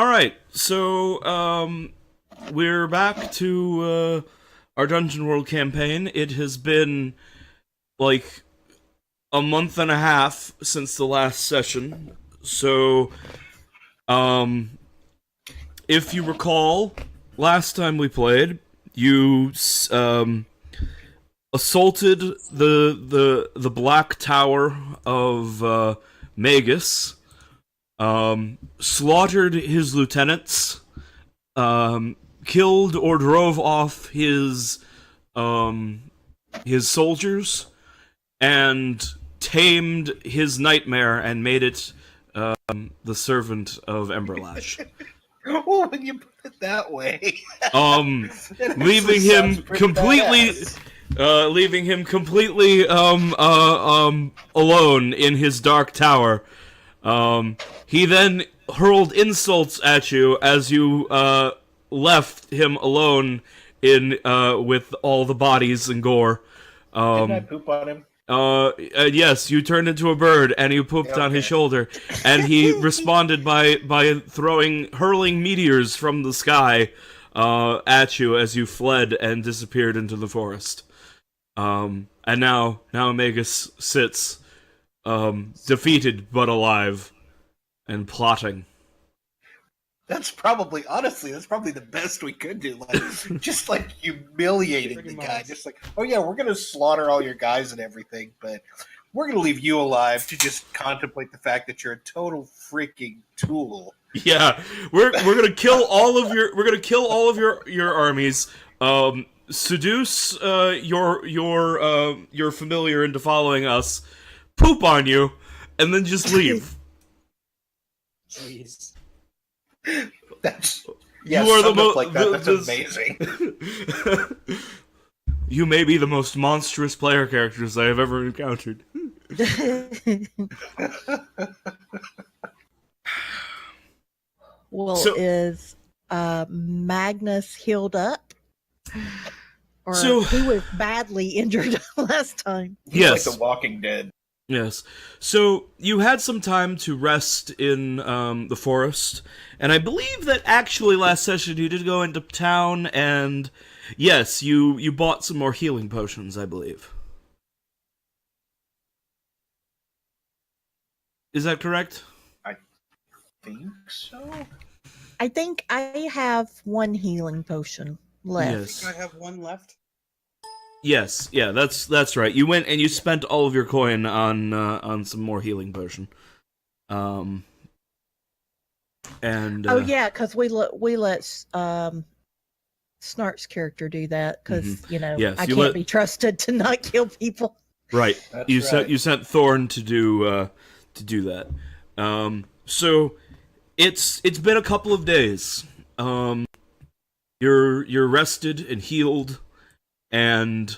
All right, so we're back to our Dungeon World campaign. It has been like a month and a half since the last session. So, um, if you recall, last time we played, you assaulted the Black Tower of Magus, slaughtered his lieutenants, killed or drove off um, his soldiers, and tamed his nightmare and made it the servant of Emberlash. Well, when you put it that way, Leaving him completely, alone in his dark tower. He then hurled insults at you as you left him alone in with all the bodies and gore. Didn't I poop on him? Yes, you turned into a bird and you pooped on his shoulder, and he responded by hurling meteors from the sky at you as you fled and disappeared into the forest. And now Magus sits defeated but alive and plotting. That's probably the best we could do. Like, just like humiliating the guy. Just like, oh yeah, we're gonna slaughter all your guys and everything, but we're gonna leave you alive to just contemplate the fact that you're a total freaking tool. Yeah, we're gonna kill all of your armies. Seduce your familiar into following us, poop on you, and then just leave. Jeez. That's You are the most like that. That's amazing. You may be the most monstrous player characters I have ever encountered. Well, is Magnus healed up? Or he was badly injured last time. He's like the Walking Dead. Yes. So you had some time to rest in the forest, and I believe that actually last session you did go into town, and yes, you bought some more healing potions, I believe. Is that correct? I think so. I think I have one healing potion left. Yes. I think I have one left. Yes, yeah, that's right. You went and you spent all of your coin on some more healing potion. And oh yeah, because we let Snark's character do that because Yes, I can't be trusted to not kill people. Right. You sent Thorn to do that. So it's been a couple of days. You're rested and healed, and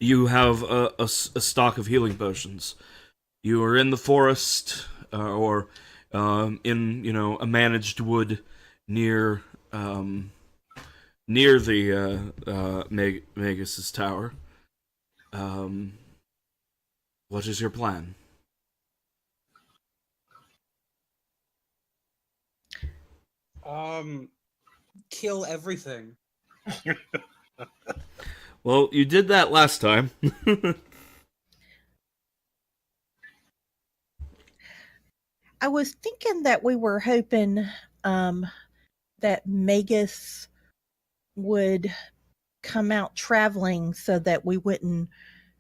you have a stock of healing potions. You are in the forest, or in a managed wood near the Magus's tower. What is your plan? Kill everything. Well, you did that last time. I was thinking that we were hoping that Magus would come out traveling so that we wouldn't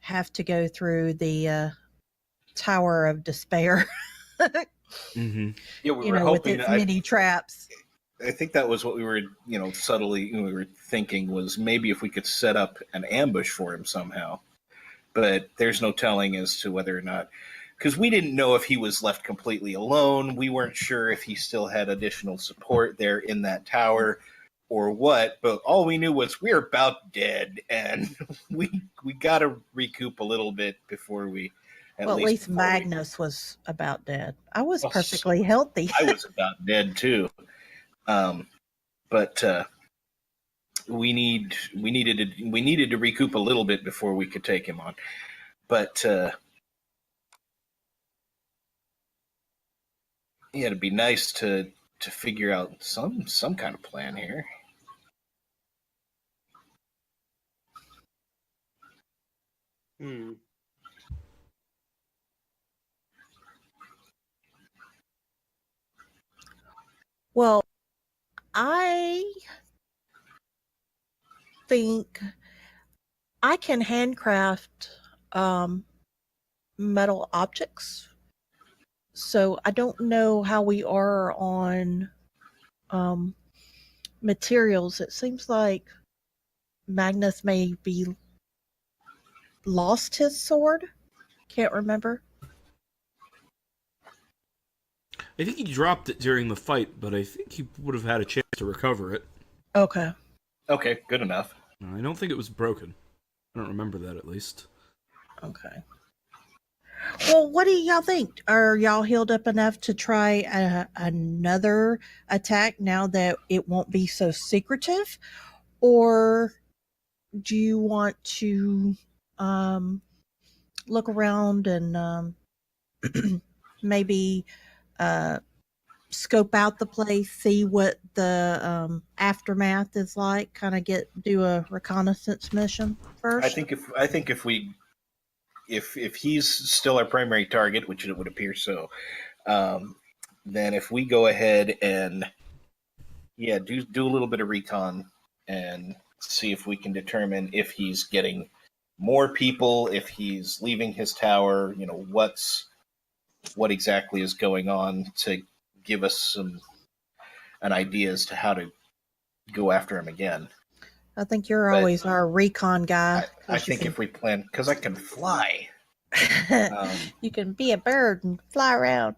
have to go through the Tower of Despair. Mm-hmm. Yeah, we were hoping with its many traps. I think that was what we were, subtly we were thinking was maybe if we could set up an ambush for him somehow. But there's no telling as to whether or not, because we didn't know if he was left completely alone. We weren't sure if he still had additional support there in that tower or what. But all we knew was we're about dead, and we got to recoup a little bit before we. At least Magnus was about dead. I was perfectly healthy. I was about dead too. But we needed to recoup a little bit before we could take him on. But Yeah, it'd be nice to figure out some kind of plan here. Hmm. Well, I think I can handcraft metal objects. So I don't know how we are on um, materials. It seems like Magnus may be lost his sword. Can't remember. I think he dropped it during the fight, but I think he would have had a chance to recover it. Okay. Okay, good enough. I don't think it was broken. I don't remember that, at least. Okay. Well, what do y'all think? Are y'all healed up enough to try another attack now that it won't be so secretive? Or do you want to um, look around and maybe uh, scope out the place, see what the aftermath is like, kind of do a reconnaissance mission first? I think if he's still our primary target, which it would appear so, then if we go ahead and do a little bit of recon and see if we can determine if he's getting more people, if he's leaving his tower, what exactly is going on, to give us an idea as to how to go after him again. I think you're But always our recon guy. I think if we plan, because I can fly. You can be a bird and fly around.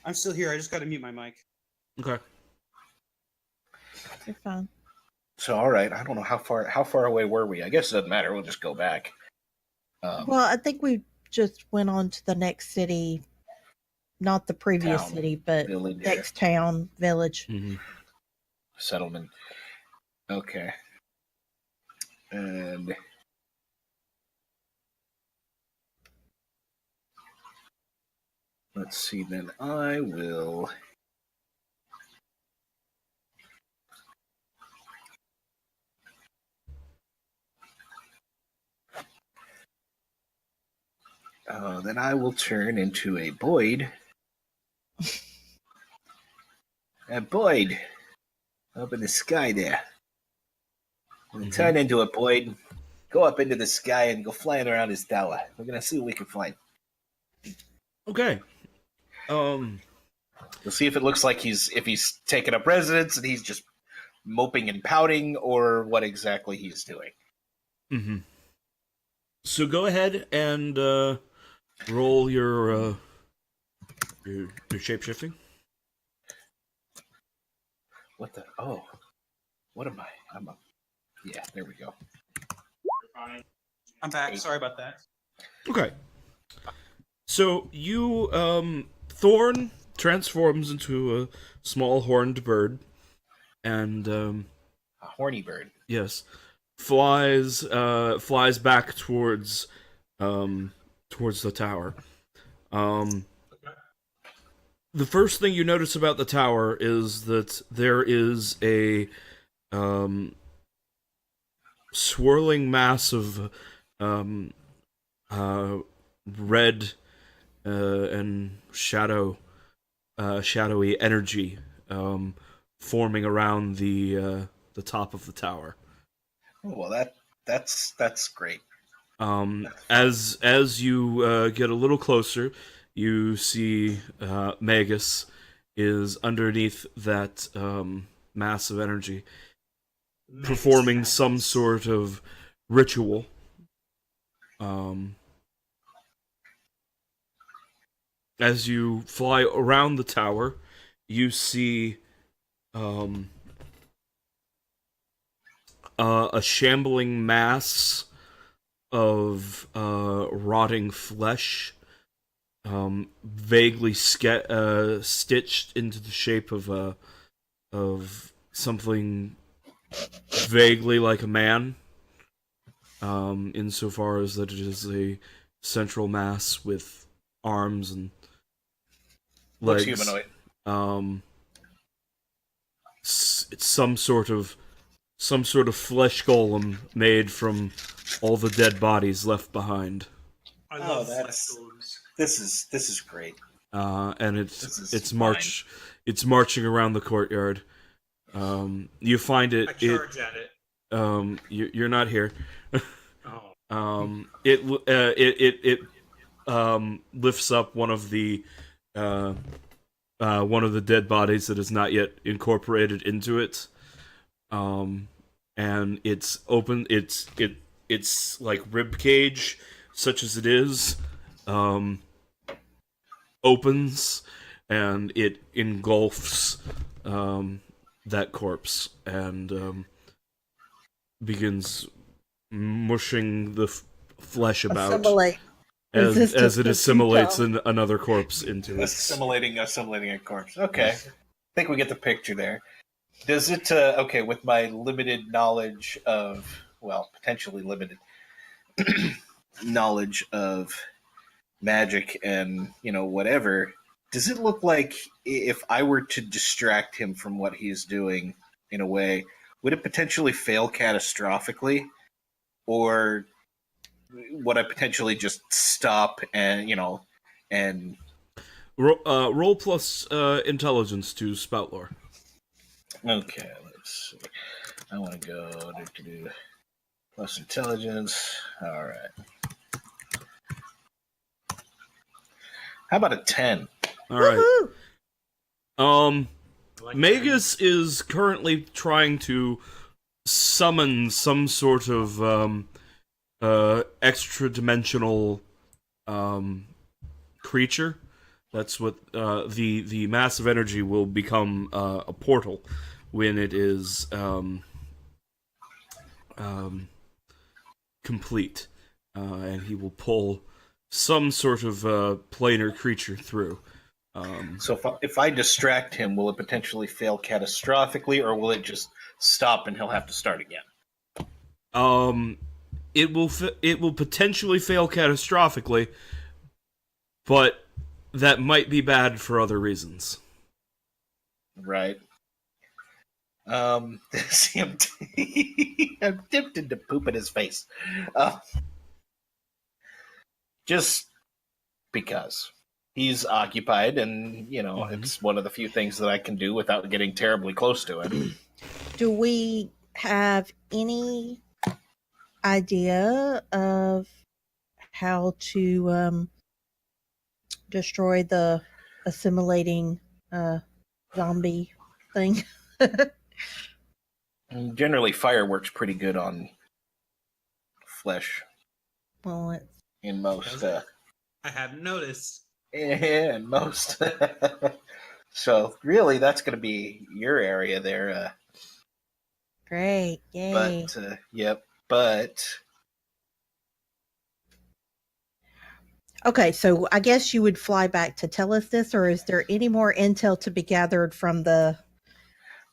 I'm still here. I just got to mute my mic. Okay. You're fine. So, all right, I don't know how far away were we? I guess it doesn't matter. We'll just go back. Well, I think we just went on to the next city, not the previous Town, city, but village. next town, village. Mm-hmm. Settlement. Okay. And let's see, then I will. Then I will turn into a Boyd. A Boyd up in the sky there. Turn into a Boyd. Go up into the sky and go flying around his tower. We're gonna see what we can find. Okay. We'll see if it looks like he's taken up residence and he's just moping and pouting, or what exactly he's doing. Mm-hmm. So go ahead and roll your shapeshifting. What the? Oh, what am I? Yeah, there we go. I'm back. Sorry about that. Okay. So you, Thorn transforms into a small horned bird, and A horny bird. yes, flies back towards the tower. The first thing you notice about the tower is that there is a swirling mass of red and shadowy energy forming around the top of the tower. Oh, well, that's great. As you get a little closer, you see Magus is underneath that mass of energy, performing some sort of ritual. As you fly around the tower, you see a shambling mass of rotting flesh, vaguely stitched into the shape of something vaguely like a man, insofar as that it is a central mass with arms and Looks legs. humanoid. It's some sort of flesh golem made from all the dead bodies left behind. I Oh, love that's- flesh golems. This is great. And This is it's fine. marching around the courtyard. You find I it. charge at it. You're not here. Oh. It lifts up one of the dead bodies that is not yet incorporated into it. And it's open. It's like rib cage, such as it is, opens, and it engulfs that corpse and begins mushing the flesh about Assimilate. as Resistance it to assimilates futile. another corpse into it. Assimilating a corpse. Okay. I think we get the picture there. Does it, okay, with my limited knowledge of, well, potentially limited knowledge of magic and, whatever, does it look like if I were to distract him from what he's doing in a way, would it potentially fail catastrophically? Or would I potentially just stop and, and Roll plus intelligence to spout lore. okay, let's see. I want to go plus intelligence. All right. How about a 10? All right. Woohoo! I like Magus is currently trying to summon some sort of extra-dimensional creature. That's what the massive energy will become a portal when it is complete, and he will pull some sort of planar creature through. So if I distract him, will it potentially fail catastrophically, or will it just stop and he'll have to start again? It will potentially fail catastrophically, but that might be bad for other reasons. Right. See, I'm tempted to poop in his face. Just because he's occupied, and it's one of the few things that I can do without getting terribly close to him. Do we have any idea of how to destroy the assimilating zombie thing? And generally, fire works pretty good on flesh Well, it's in most. I hadn't noticed. In most. So really, that's going to be your area there. great. Yay. But yep. But Okay, so I guess you would fly back to tell us this, or is there any more intel to be gathered from the...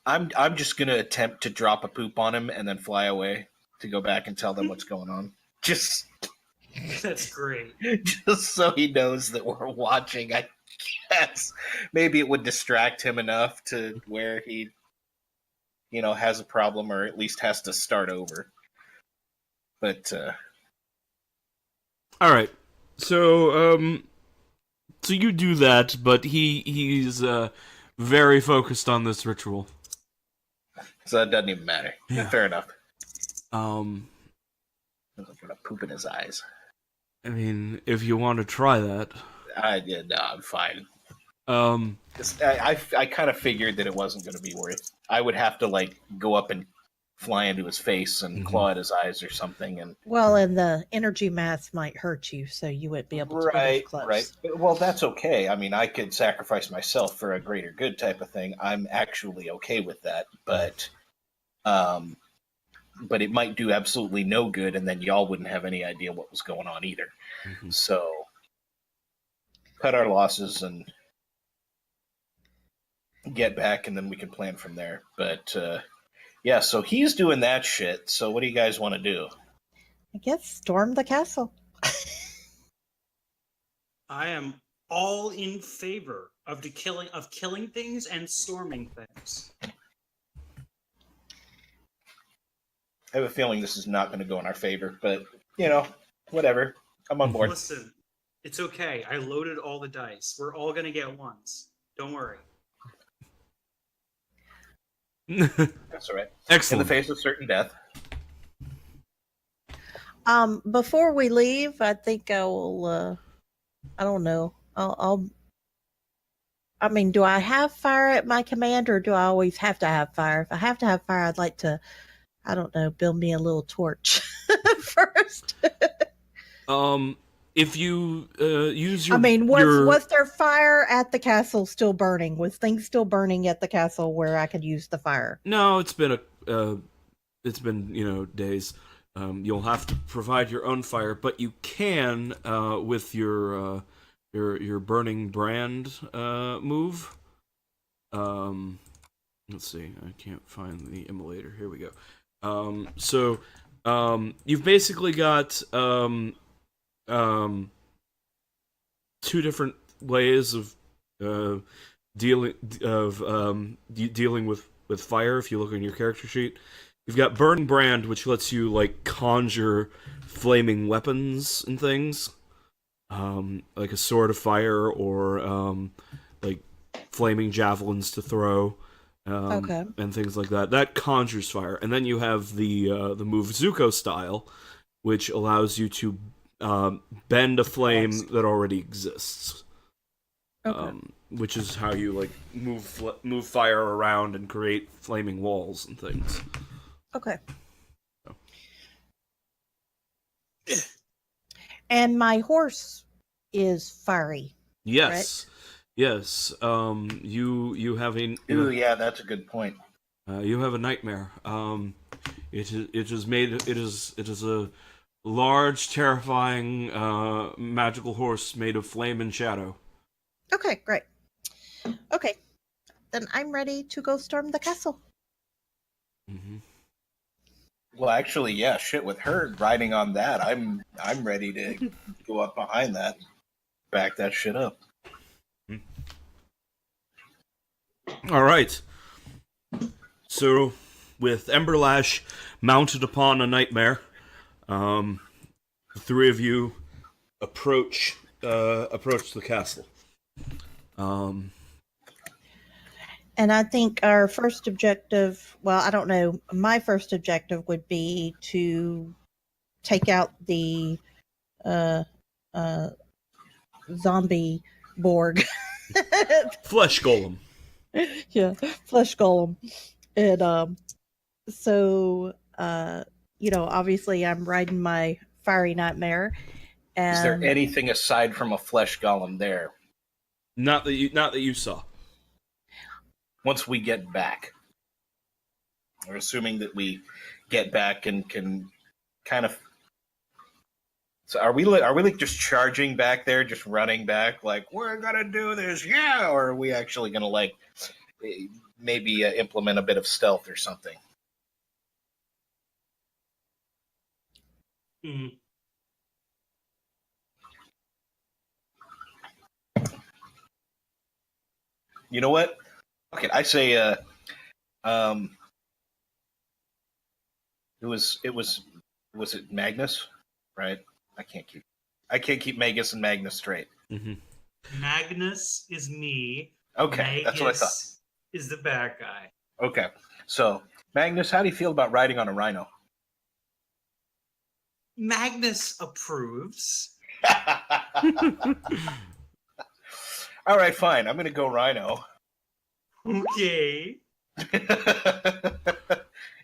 I'm just going to attempt to drop a poop on him and then fly away to go back and tell them what's going on. Just That's great. so he knows that we're watching. I guess maybe it would distract him enough to where he, has a problem or at least has to start over. But All right. So you do that, but he's very focused on this ritual. so that doesn't even matter. Yeah. Fair enough. Um, I'm gonna poop in his eyes. I mean, if you want to try that. I'm fine. 'Cause I kind of figured that it wasn't going to be worth. I would have to go up and fly into his face and claw at his eyes or something. And Well, and the energy mass might hurt you, so you wouldn't be able to get as close. right. Well, that's okay. I mean, I could sacrifice myself for a greater good type of thing. I'm actually okay with that, but it might do absolutely no good, and then y'all wouldn't have any idea what was going on either. Mm-hmm. So, cut our losses and get back, and then we can plan from there. But yeah, so he's doing that shit. So, what do you guys want to do? I guess storm the castle. I am all in favor of killing things and storming things. I have a feeling this is not going to go in our favor, but, you know, whatever. I'm on board. Listen, it's okay. I loaded all the dice. We're all going to get ones. Don't worry. That's all right. Excellent. In the face of certain death. Before we leave, I think I will, I don't know. I mean, do I have fire at my command, or do I always have to have fire? If I have to have fire, I'd like to, I don't know, build me a little torch first. If you use your... I mean, was there fire at the castle still burning? Was things still burning at the castle where I could use the fire? No, it's been days. You'll have to provide your own fire, but you can with your burning brand move. Let's see. I can't find the immolator. Here we go. So you've basically got two different ways of dealing with fire. If you look on your character sheet, you've got Burning Brand, which lets you like conjure flaming weapons and things, like a sword of fire or like flaming javelins to throw. And things like that. That conjures fire. And then you have the move Zuko style, which allows you to bend a flame that already exists. Which is how you like move fire around and create flaming walls and things. Okay. And my horse is fiery. Yes. Right? Yes, you have a... Ooh, yeah, that's a good point. You have a nightmare. It is a large, terrifying, magical horse made of flame and shadow. Okay, great. Okay, then I'm ready to go storm the castle. Mm-hmm. Well, actually, yeah, shit. With her riding on that, I'm ready to go up behind that, back that shit up. All right. So, with Emberlash mounted upon a nightmare, the three of you approach the castle. And I think our first objective, well, I don't know, my first objective would be to take out the zombie Borg. Flesh golem. Yeah, flesh golem. And obviously I'm riding my fiery nightmare. And is there anything aside from a flesh golem there? Not that you saw. Once we get back, we're assuming that we get back and can kind of. So are we like just charging back there, just running back, like we're gonna do this, yeah? Or are we actually gonna like maybe implement a bit of stealth or something? Mm-hmm. You know what? Okay, I say it was it Magnus, right? I can't keep Magus and Magnus straight. Mm-hmm. Magnus is me. Okay, Magus that's what I thought. Is the bad guy. Okay, so Magnus, how do you feel about riding on a rhino? Magnus approves. All right, fine. I'm gonna go rhino. Okay.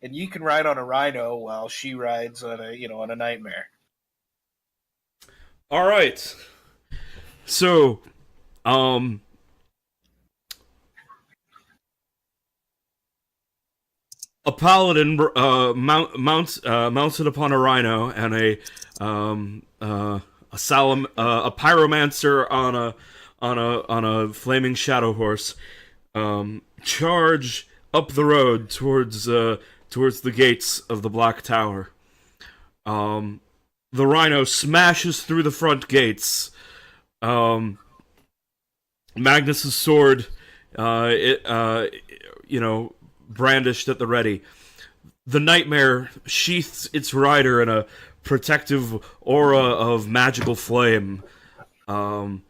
And you can ride on a rhino while she rides on a nightmare. All right. So, a paladin mounted upon a rhino and a pyromancer on a flaming shadow horse charge up the road towards the gates of the Black Tower. The rhino smashes through the front gates, Magnus's sword, brandished at the ready. The nightmare sheaths its rider in a protective aura of magical flame, and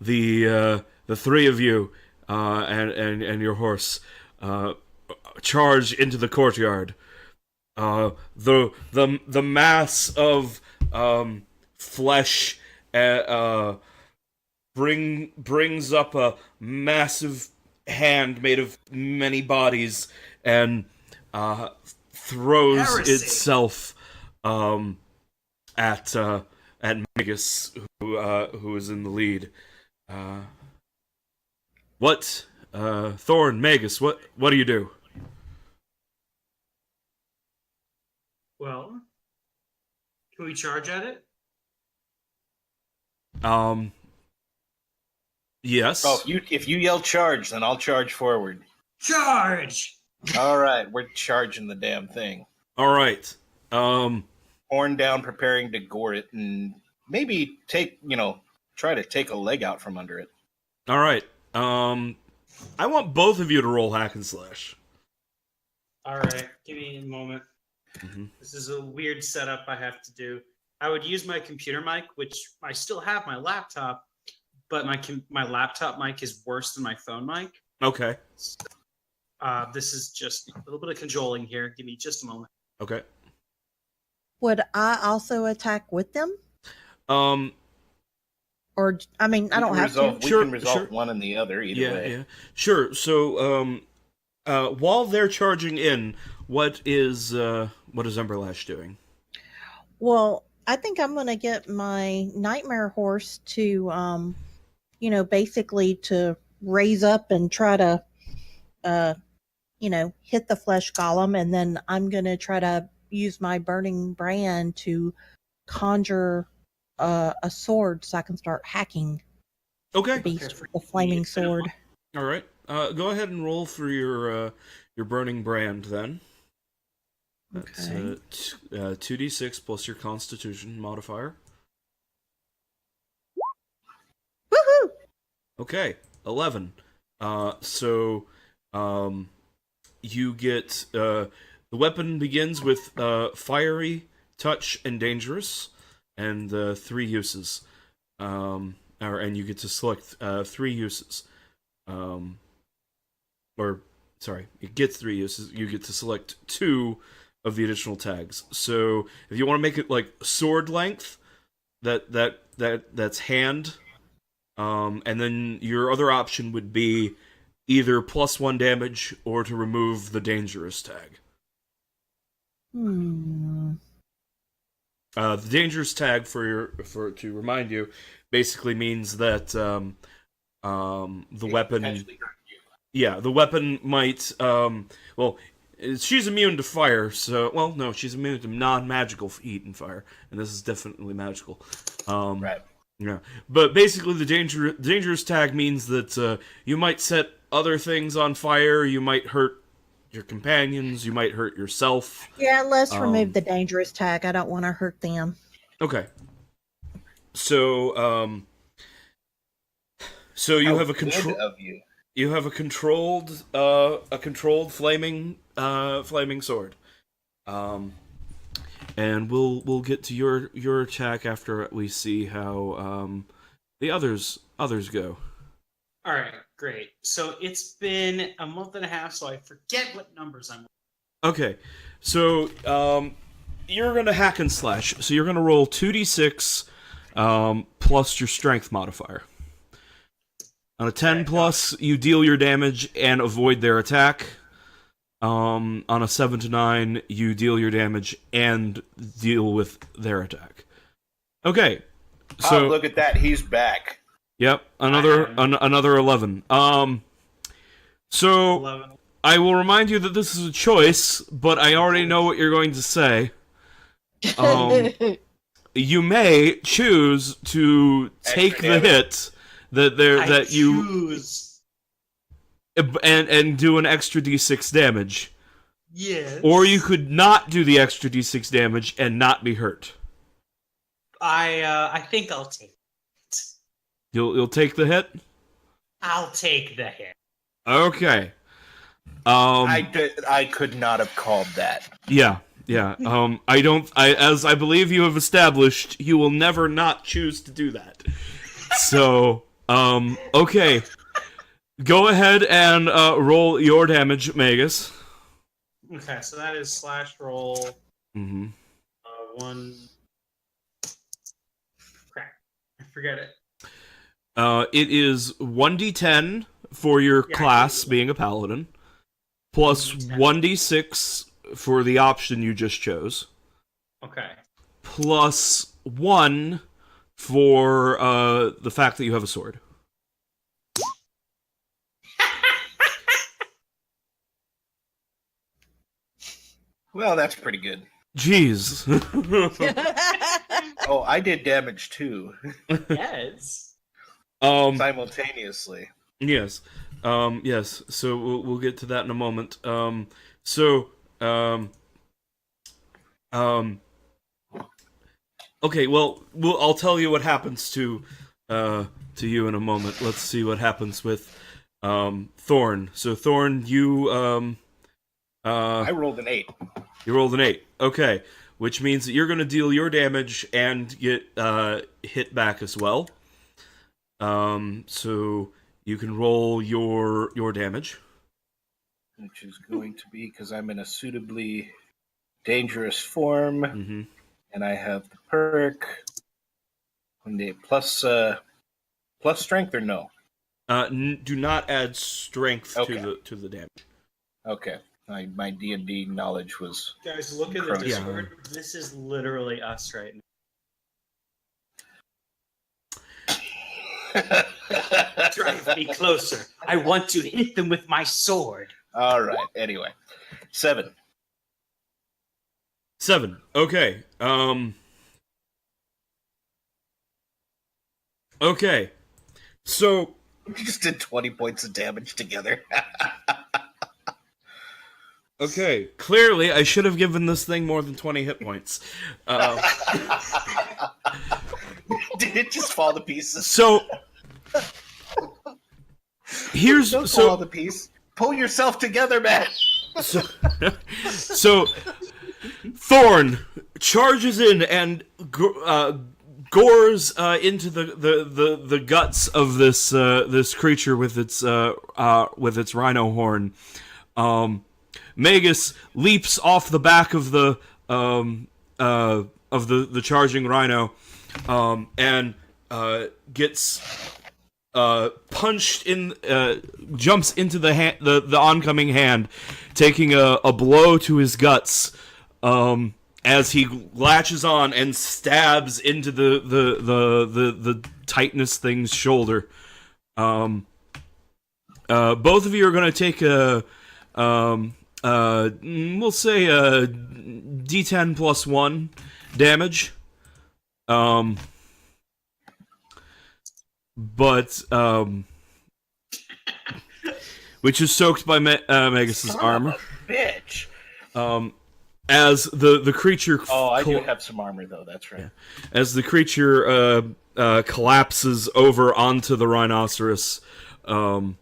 the three of you and your horse charge into the courtyard. The mass of flesh brings up a massive hand made of many bodies and throws Heresy. itself at Magus, who is in the lead. Thorn, Magus, what do you do? Well, can we charge at it? Yes. Oh, if you yell charge, then I'll charge forward. Charge! All right, we're charging the damn thing. All right. Horn down, preparing to gore it, and maybe try to take a leg out from under it. All right. I want both of you to roll hack and slash. All right, give me a moment. Mm-hmm. This is a weird setup I have to do. I would use my computer mic, which I still have my laptop, but my laptop mic is worse than my phone mic. Okay. This is just a little bit of cajoling here. Give me just a moment. Okay. Would I also attack with them? Or, I mean, I don't have to. We can resolve one and the other either way. Yeah. Sure. So, while they're charging in, what is Emberlash doing? Well, I think I'm going to get my nightmare horse to, basically to raise up and try to, hit the flesh golem. And then I'm going to try to use my burning brand to conjure a sword so I can start hacking Okay. the beast with the flaming sword. All right. Go ahead and roll for your burning brand then. That's Okay. 2d6 plus your Constitution modifier. Woohoo! Okay, 11. You get the weapon begins with fiery, touch, and dangerous, and 3 uses. And you get to select 3 uses. It gets 3 uses. You get to select 2 of the additional tags. So if you want to make it like sword length, that's hand. And then your other option would be either +1 damage or to remove the dangerous tag. The dangerous tag to remind you basically means that the weapon. Yeah, the weapon might. She's immune to fire, so no, she's immune to non-magical heat and fire, and this is definitely magical. Right. Yeah, but basically the dangerous tag means that you might set other things on fire, you might hurt your companions, you might hurt yourself. Yeah, let's remove the dangerous tag. I don't want to hurt them. Okay. So you have a control of you. You have a controlled flaming sword. And we'll get to your attack after we see how the others go. All right, great. So it's been a month and a half, so I forget what numbers I'm. Okay, so you're gonna hack and slash. So you're gonna roll 2d6 plus your strength modifier. On a 10 plus, you deal your damage and avoid their attack. On a 7 to 9, you deal your damage and deal with their attack. Okay, so look at that, he's back. Yep, another 11. So 11. I will remind you that this is a choice, but I already know what you're going to say. You may choose to take the hit choose. And do an extra d6 damage. Yes. Or you could not do the extra d6 damage and not be hurt. I think I'll take it. You'll take the hit? I'll take the hit. Okay. I could not have called that. Yeah. As I believe you have established, you will never not choose to do that. So, okay. Go ahead and roll your damage, Magus. Okay, so that is slash roll. Mm-hmm. One. Crap. I forget it. It is 1d10 for your class being a paladin, plus 1d6 for the option you just chose, Okay. plus 1 for the fact that you have a sword. Well, that's pretty good. Jeez. Oh, I did damage too, Yes. simultaneously. Yes. Yes. So we'll get to that in a moment. Okay. Well, I'll tell you what happens to you in a moment. Let's see what happens with Thorn. So Thorn, you I rolled an 8. You rolled an 8. Okay. Which means that you're going to deal your damage and get hit back as well. So you can roll your damage. Which is going to be, because I'm in a suitably dangerous form, Mm-hmm. and I have the perk. Plus strength or no? Do not add strength Okay. to the damage. Okay. My D&D knowledge was... Guys, look at the Crunch. Discord. This is literally us right now. Drive me closer. I want to hit them with my sword. All right. Anyway, 7. 7. Okay. Okay. So We just did 20 points of damage together. okay. Clearly, I should have given this thing more than 20 hit points. Did it just fall to pieces? So here's Don't fall to pieces. Pull yourself together, man. So Thorn charges in and gores into the guts of this creature with its rhino horn. Magus leaps off the back of the charging rhino, and gets punched in, jumps into the oncoming hand, taking a blow to his guts, as he latches on and stabs into the tightness thing's shoulder. Both of you are going to take we'll say a D10 plus 1 damage. Which is soaked by Magus's armor. Bitch. As the creature... Oh, I do have some armor, though. That's right. Yeah. As the creature collapses over onto the rhinoceros, and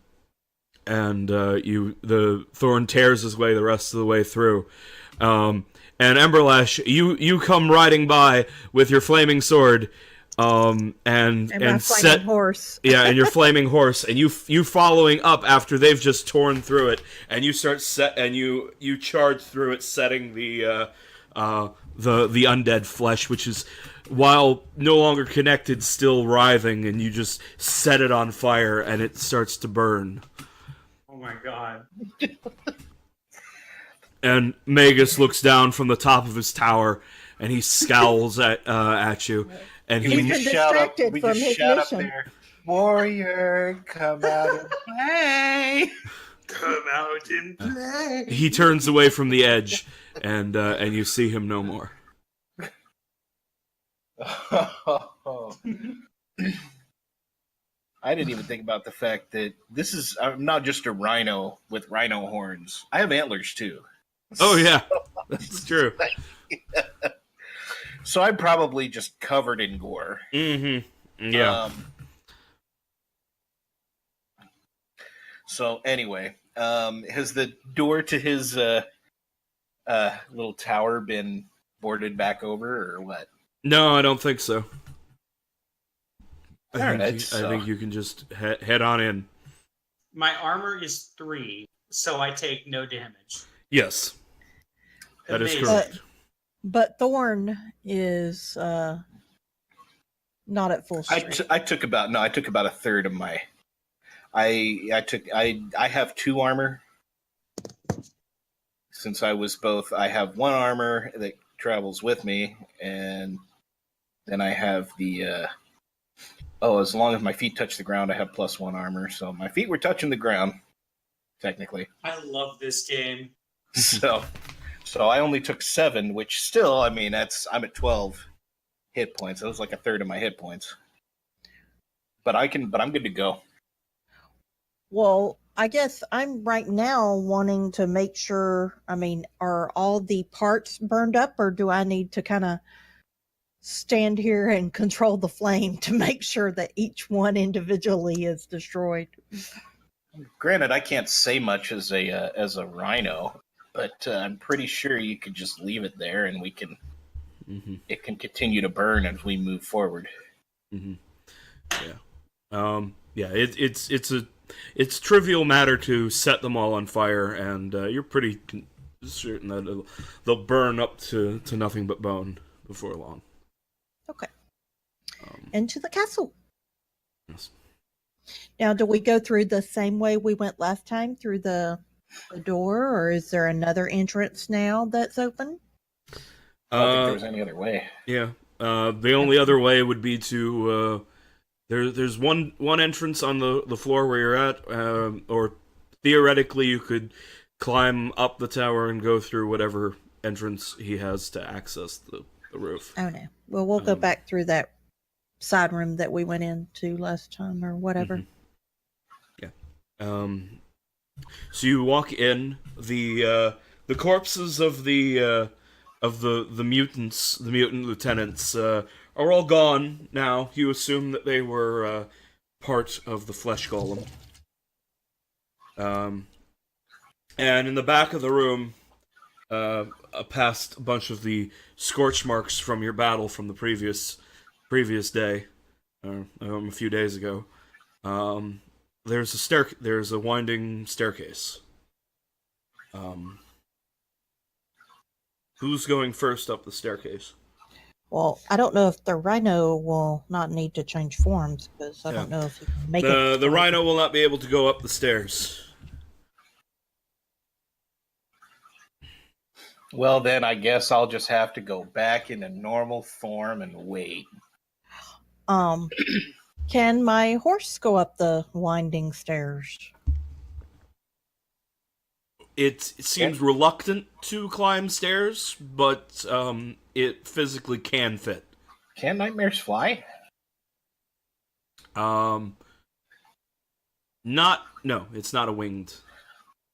the Thorn tears his way the rest of the way through. And Emberlash, you come riding by with your flaming sword, and my set flaming horse. yeah, and your flaming horse, and you following up after they've just torn through it, and you start you charge through it, setting the undead flesh, which is, while no longer connected, still writhing, and you just set it on fire, and it starts to burn. Oh my god. And Magus looks down from the top of his tower, and he scowls at you, and He's he been distracted from his mission. There, warrior, come out and play. Come out and play. he turns away from the edge, and you see him no more. I didn't even think about the fact that I'm not just a rhino with rhino horns. I have antlers too. Oh yeah, that's true. So I'm probably just covered in gore. Mm-hmm. Yeah. So anyway, has the door to his little tower been boarded back over, or what? No, I don't think so. I All think right, you, I so- think you can just head on in. My armor is 3, so I take no damage. Yes, that is Amazing. correct. But Thorn is not at full strength. I took about a third of my. I have 2 armor. Since I was both, I have 1 armor that travels with me, and then I have the. As long as my feet touch the ground, I have +1 armor. So my feet were touching the ground, technically. I love this game. So I only took 7, which still, I mean, I'm at 12 hit points. That was like a third of my hit points. But I'm good to go. Well, I guess I'm right now wanting to make sure. I mean, are all the parts burned up, or do I need to kind of stand here and control the flame to make sure that each one individually is destroyed? Granted, I can't say much as a rhino, but I'm pretty sure you could just leave it there, and we can. Mm-hmm. It can continue to burn as we move forward. Mm-hmm. Yeah. It's trivial matter to set them all on fire, and you're pretty certain that they'll burn up to nothing but bone before long. Okay. Into the castle. Yes. Now, do we go through the same way we went last time, through the door, or is there another entrance now that's open? I don't think there was any other way. Yeah. The only other way would be to there's one entrance on the floor where you're at, or theoretically you could climb up the tower and go through whatever entrance he has to access the roof. Oh no. Well, we'll go back through that side room that we went into last time, or whatever. Mm-hmm. Yeah. So you walk in. The corpses of the mutants, the mutant lieutenants, are all gone now. You assume that they were part of the flesh golem. And in the back of the room, past a bunch of the scorch marks from your battle from the previous day, a few days ago, there's a winding staircase. Who's going first up the staircase? Well, I don't know if the rhino will not need to change forms, because I don't know if he can make it. The rhino will not be able to go up the stairs. Well, then I guess I'll just have to go back into normal form and wait. Can my horse go up the winding stairs? It seems reluctant to climb stairs, but it physically can fit. Can nightmares fly? No, it's not a winged.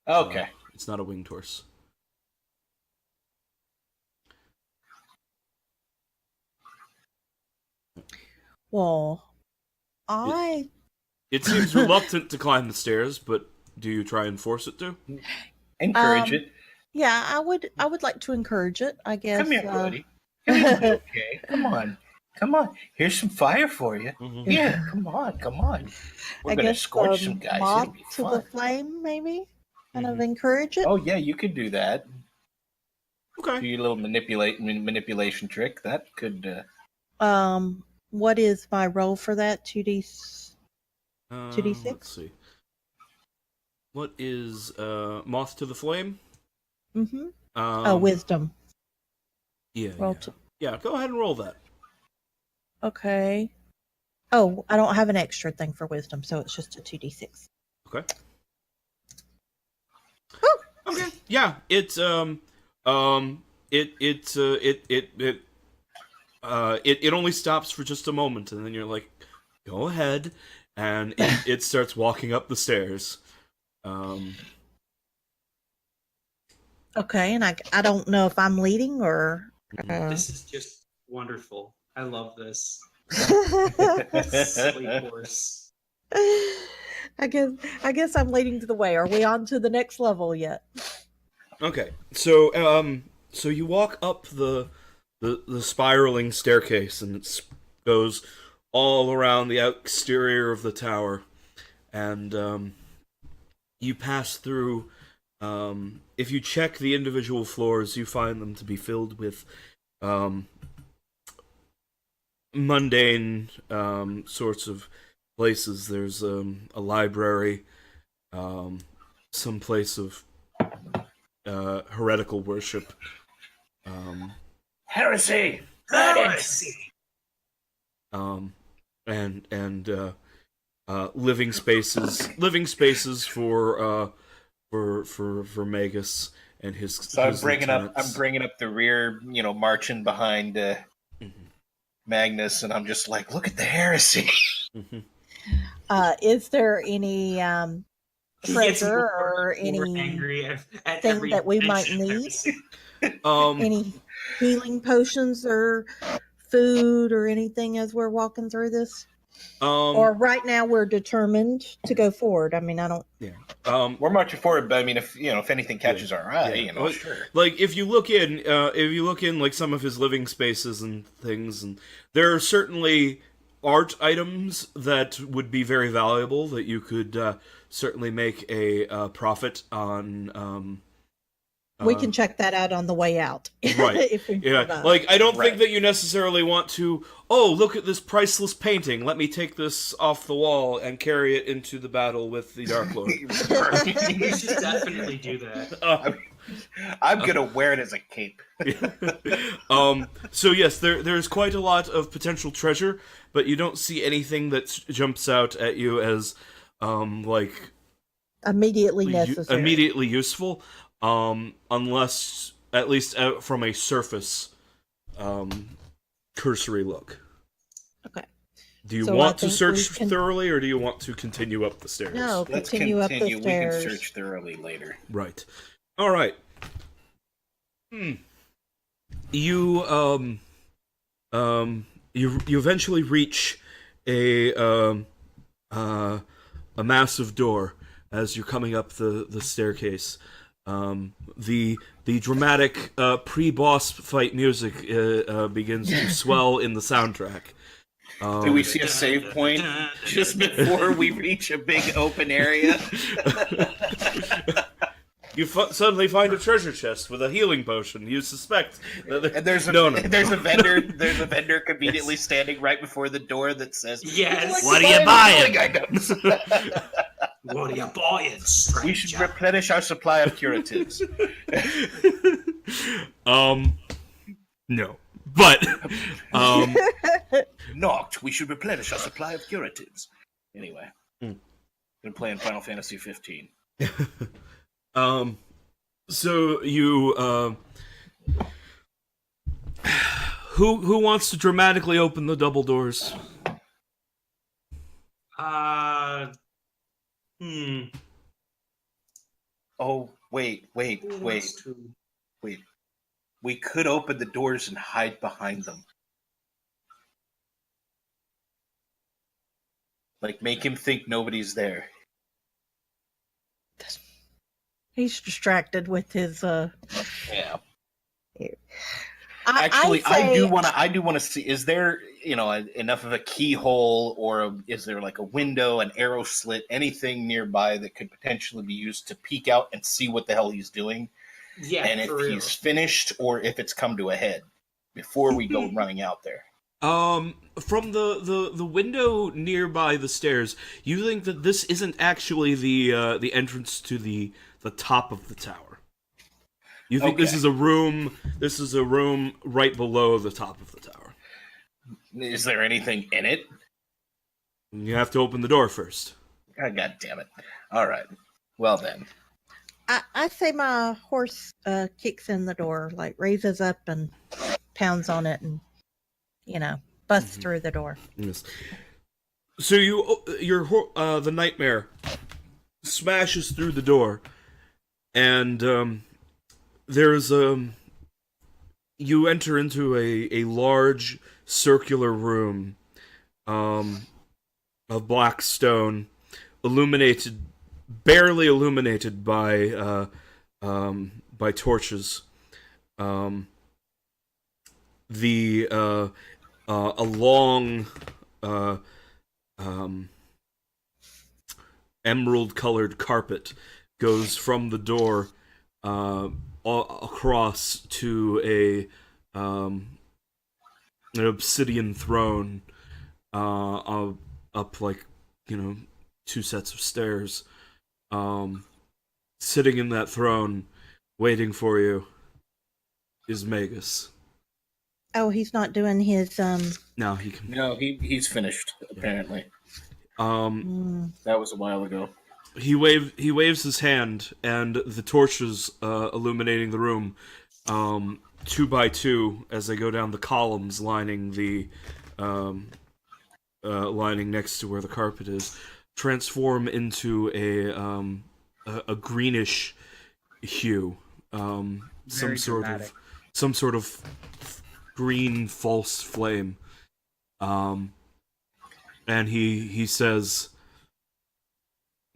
Okay. It's not a winged horse. Well, It seems reluctant to climb the stairs, but do you try and force it to? Encourage it. Yeah, I would like to encourage it, I guess. Come here, buddy. Come here, okay. Come on. Here's some fire for you. Mm-hmm. Yeah, come on. We're gonna scorch some guys. It'll Moth be to fun. the flame, maybe. Kind of encourage it. Oh yeah, you could do that. Do Okay. your little manipulation trick. That could. What is my roll for that? 2D6. Let's see. What is Moth to the Flame? Mm-hmm. Wisdom. Yeah. Roll Yeah. two. Yeah, go ahead and roll that. Okay. Oh, I don't have an extra thing for wisdom, so it's just a 2D6. Okay. Woo! Okay. Yeah, it only stops for just a moment, and then you're like, go ahead, and it starts walking up the stairs. Okay, and I don't know if I'm leading or. This is just wonderful. I love this. Sleep horse. I guess I'm leading to the way. Are we on to the next level yet? Okay, so you walk up the spiraling staircase, and it goes all around the exterior of the tower, and you pass through. If you check the individual floors, you find them to be filled with mundane sorts of places. There's a library, some place of heretical worship. Heresy! Heresy! And living spaces for Magus and his. So I'm his bringing up lieutenants. the rear, marching behind Magnus, and I'm just like, look at the heresy. Is there any He gets treasure more or and more any angry at thing every that we might mention of need? heresy. Any healing potions or food or anything as we're walking through this? Or right now we're determined to go forward. I mean, I don't. Yeah. We're marching forward, but I mean, if anything catches our eye, Like, sure. like if you look in like some of his living spaces and things, and there are certainly art items that would be very valuable that you could certainly make a profit on. We can check that out on the way out. Right. If we Yeah. survive. Like, I don't Right. think that you necessarily want to, oh, look at this priceless painting. Let me take this off the wall and carry it into the battle with the Dark Lord. You should definitely do that. I'm gonna wear it as a cape. So yes, there's quite a lot of potential treasure, but you don't see anything that jumps out at you as like Immediately necessary. immediately useful, unless at least from a surface cursory look. Okay. Do you So want I to think search we can- thoroughly, or do you want to continue up the stairs? No, Let's continue up the continue. We can stairs. search thoroughly later. Right. All right. You you eventually reach a massive door as you're coming up the staircase. The dramatic pre-boss fight music begins to swell in the soundtrack. Do we see a save point just before we reach a big open area? You suddenly find a treasure chest with a healing potion. You suspect that And there's a no. there's a vendor there's a vendor conveniently standing right before the door that says, Yes. "Would What like are to you buy buying?" healing items?" What are you buying, stranger? We should replenish our supply of curatives. No. But Knocked. We should replenish our supply of curatives. Anyway, been playing Final Fantasy 15. so you who wants to dramatically open the double doors? Oh, wait. Who wants to? We could open the doors and hide behind them. Like, make him think nobody's there. He's distracted with his. Yeah. Actually, I do want to see. Is there, enough of a keyhole, or is there like a window, an arrow slit, anything nearby that could potentially be used to peek out and see what the hell he's doing, Yeah, and if for real. he's finished or if it's come to a head before we go running out there? From the window nearby the stairs, you think that this isn't actually the entrance to the top of the tower. You think this Okay. is a room. This is a room right below the top of the tower. Is there anything in it? You have to open the door first. Oh, God damn it! All right. Well then. I say my horse kicks in the door, like raises up and pounds on it, and busts through the door. Yes. So the nightmare smashes through the door, and there's you enter into a large circular room, black stone, illuminated, barely illuminated by torches. A long emerald-colored carpet goes from the door across to an obsidian throne up like, 2 sets of stairs. Sitting in that throne, waiting for you, is Magus. Oh, he's not doing his Now he can. No, he's finished apparently. Um, That was a while ago. he waves his hand, and the torches illuminating the room, 2 by 2, as they go down the columns lining the lining next to where the carpet is, transform into a greenish hue, some sort of green false flame, and he says,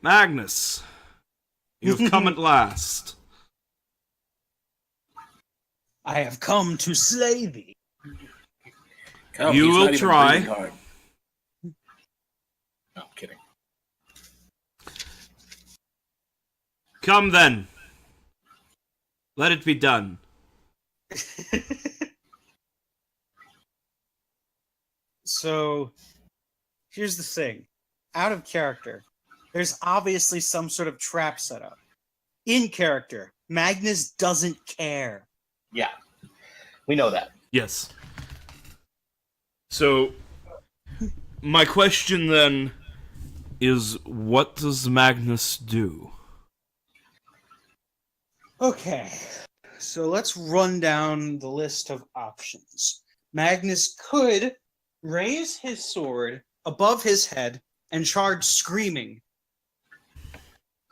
"Magnus, you've come at last." I have come to slay thee. Come, You he's will not even try. breathing hard. No, I'm kidding. Come then. Let it be done. So, here's the thing. Out of character, there's obviously some sort of trap set up. In character, Magnus doesn't care. Yeah, we know that. Yes. So, my question then is, what does Magnus do? Okay, so let's run down the list of options. Magnus could raise his sword above his head and charge screaming.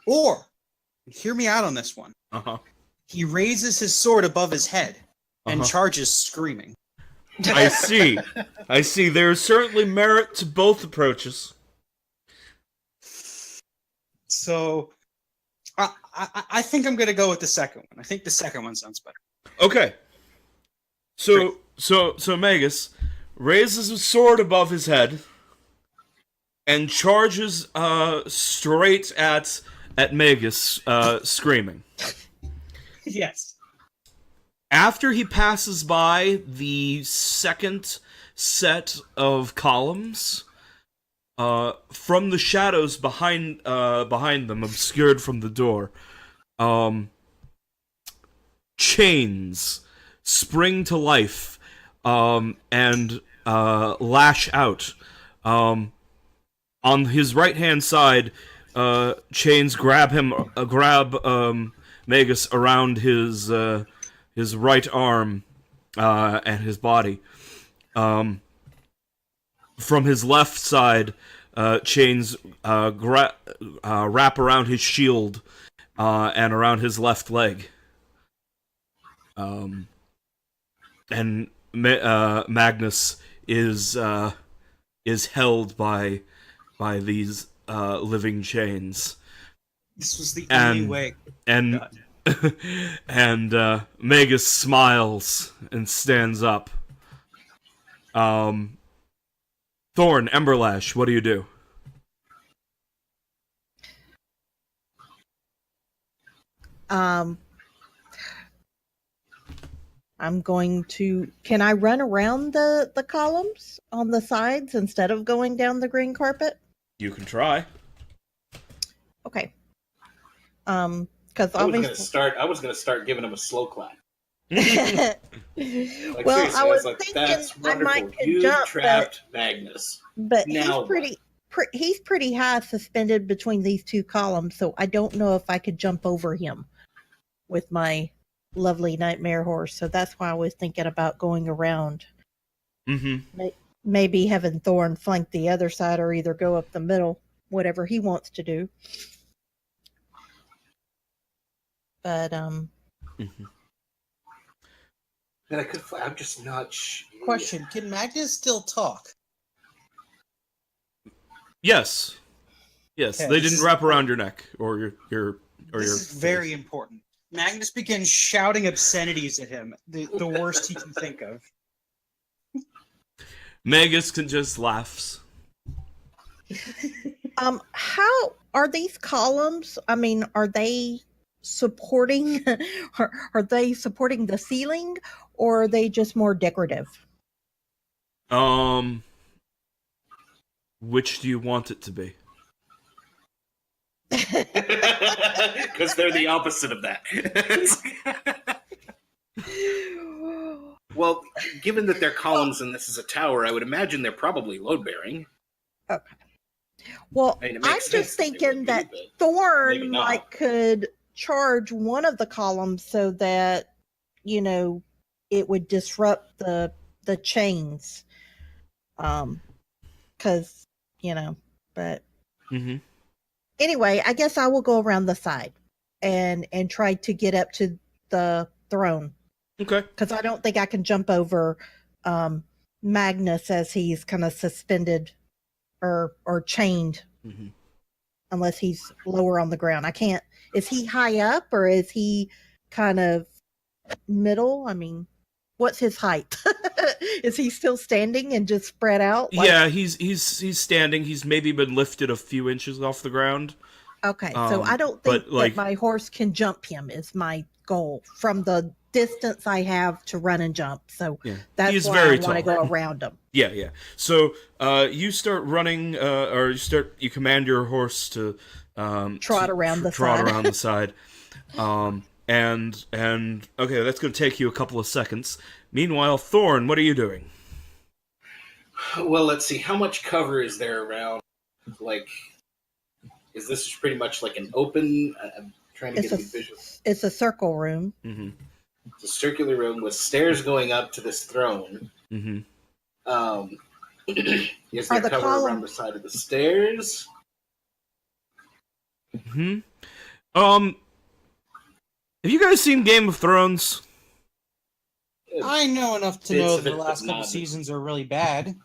Or, hear me out on this one, Uh-huh. he raises his sword above his head and Uh-huh. charges screaming. I see. I see. There's certainly merit to both approaches. So, I think I'm going to go with the second one. I think the second one sounds better. Okay. So Magus raises his sword above his head and charges straight at Magus, screaming. Yes. After he passes by the second set of columns, from the shadows behind them, obscured from the door, chains spring to life and lash out. On his right-hand side, chains grab Magus around his right arm and his body. From his left side, chains wrap around his shield and around his left leg. And Magnus is held by these living chains. This was the only way. And and Magus smiles and stands up. Thorn, Emberlash, what do you do? I'm going to. Can I run around the columns on the sides instead of going down the green carpet? You can try. Okay. Because I was obviously. gonna start giving him a slow clap. Well, Seriously, I was like, thinking that's I wonderful. might could You jump, trapped Magnus. but Now he's pretty high suspended between these two columns, so I don't know if I could jump over him with my lovely nightmare horse. So that's why I was thinking about going around. Mm-hmm. Maybe having Thorn flank the other side, or either go up the middle, whatever he wants to do. But Mm-hmm. Man, I'm just not. Question: can Magnus still talk? Yes. Yes, Okay, they this didn't is- wrap around your neck or your This is very important. Magnus begins shouting obscenities at him, the worst he can think of. Magus can just laughs. How are these columns? I mean, are they supporting are they supporting the ceiling, or are they just more decorative? Which do you want it to be? Because they're the opposite of that. Well, given that they're columns and this is a tower, I would imagine they're probably load-bearing. Okay. Well, I mean, it I'm makes sense just that they thinking would be, that but maybe Thorn not. like could charge one of the columns so that it would disrupt the chains. Because but Mm-hmm. anyway, I guess I will go around the side and try to get up to the throne, Okay. because I don't think I can jump over Magnus as he's kind of suspended or chained, Mm-hmm. unless he's lower on the ground. I can't. Is he high up or is he kind of middle? I mean, what's his height? Is he still standing and just spread out? Yeah, he's standing. He's maybe been lifted a few inches off the ground. Okay, so I don't but, think like- that my horse can jump him is my goal from the distance I have to run and jump. So Yeah. that's He's why very I want to tall. go around him. Yeah. So, you start running, or you command your horse to Trot around the trot side. around the side. And okay, that's going to take you a couple of seconds. Meanwhile, Thorn, what are you doing? Well, let's see. How much cover is there around? Like, is this pretty much like an open? I'm trying to It's get a a visual. it's a circle room. Mm-hmm. It's a circular room with stairs going up to this throne. Mm-hmm. Is Are there the cover around the side of the stairs? Hmm. Have you guys seen Game of Thrones? I know enough to Bits know of that it, the but last couple not- seasons are really bad.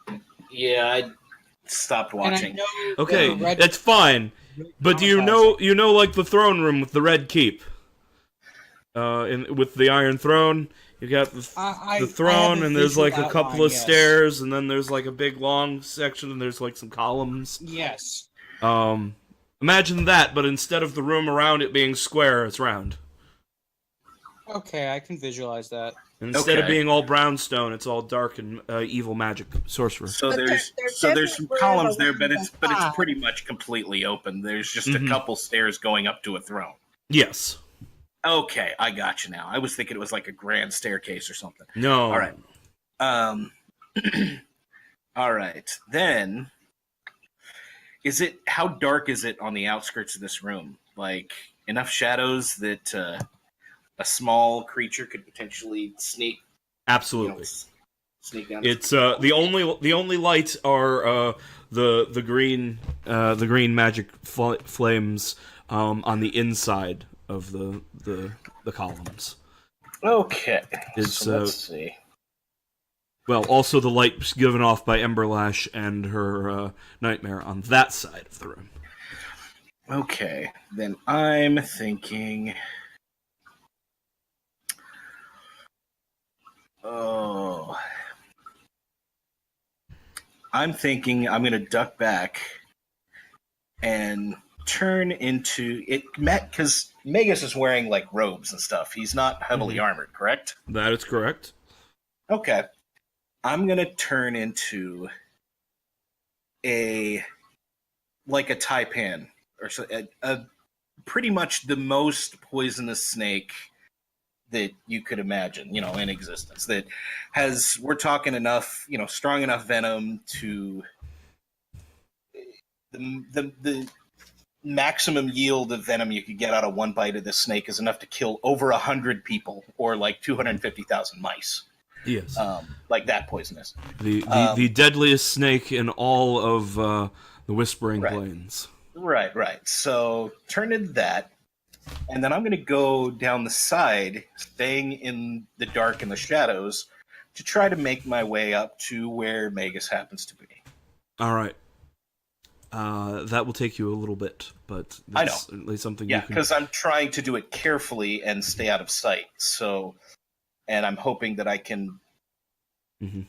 Yeah, I stopped And I watching. know Okay, the red that's fine. But do you know like the throne room with the red keep? With the iron throne, you got the I have throne, a and there's visual like a couple outline, of yes. stairs, and then there's like a big long section, and there's like some columns. Yes. Imagine that, but instead of the room around it being square, it's round. Okay, I can visualize that. And instead of Okay. being all brownstone, it's all dark and evil magic sorcerer. So But there's there's some definitely room columns there, around but the it's side. pretty much completely open. There's just Mhm. a couple stairs going up to a throne. Yes. Okay, I got you now. I was thinking it was like a grand staircase or something. No. All right. All right. Then, how dark is it on the outskirts of this room? Like enough shadows that a small creature could potentially sneak, Absolutely. sneak down. It's the only light are the green magic flames on the inside of the columns. Okay. It's, So let's see. Well, also the light given off by Emberlash and her nightmare on that side of the room. Okay, then I'm thinking. Oh. I'm thinking I'm going to duck back and turn into it. Because Magus is wearing like robes and stuff. He's not heavily armored, correct? That is correct. Okay. I'm going to turn into a taipan or so, a pretty much the most poisonous snake that you could imagine, in existence. That we're talking enough, strong enough venom to the maximum yield of venom you could get out of one bite of this snake is enough to kill over 100 people or like 250,000 mice. Yes. Like that poisonous. The deadliest snake in all of the Whispering Right. Plains. Right. So turn into that, and then I'm going to go down the side, staying in the dark and the shadows, to try to make my way up to where Magus happens to be. All right. that will take you a little bit, but I that's certainly something Yeah, you can. because I'm trying to do it carefully and stay out of sight. So, and I'm hoping that I can, Mhm.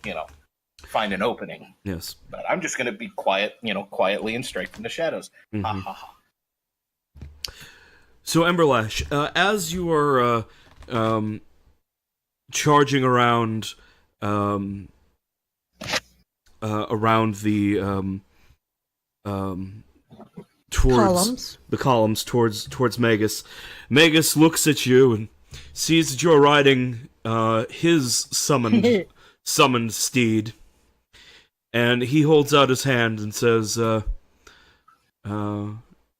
find an opening. Yes. But I'm just going to be quiet, quietly and strike from the shadows. Ha Mhm. ha ha. So Emberlash, as you are charging around around the towards Columns. the columns towards Magus. Magus looks at you and sees that you're riding his summoned steed, and he holds out his hand and says,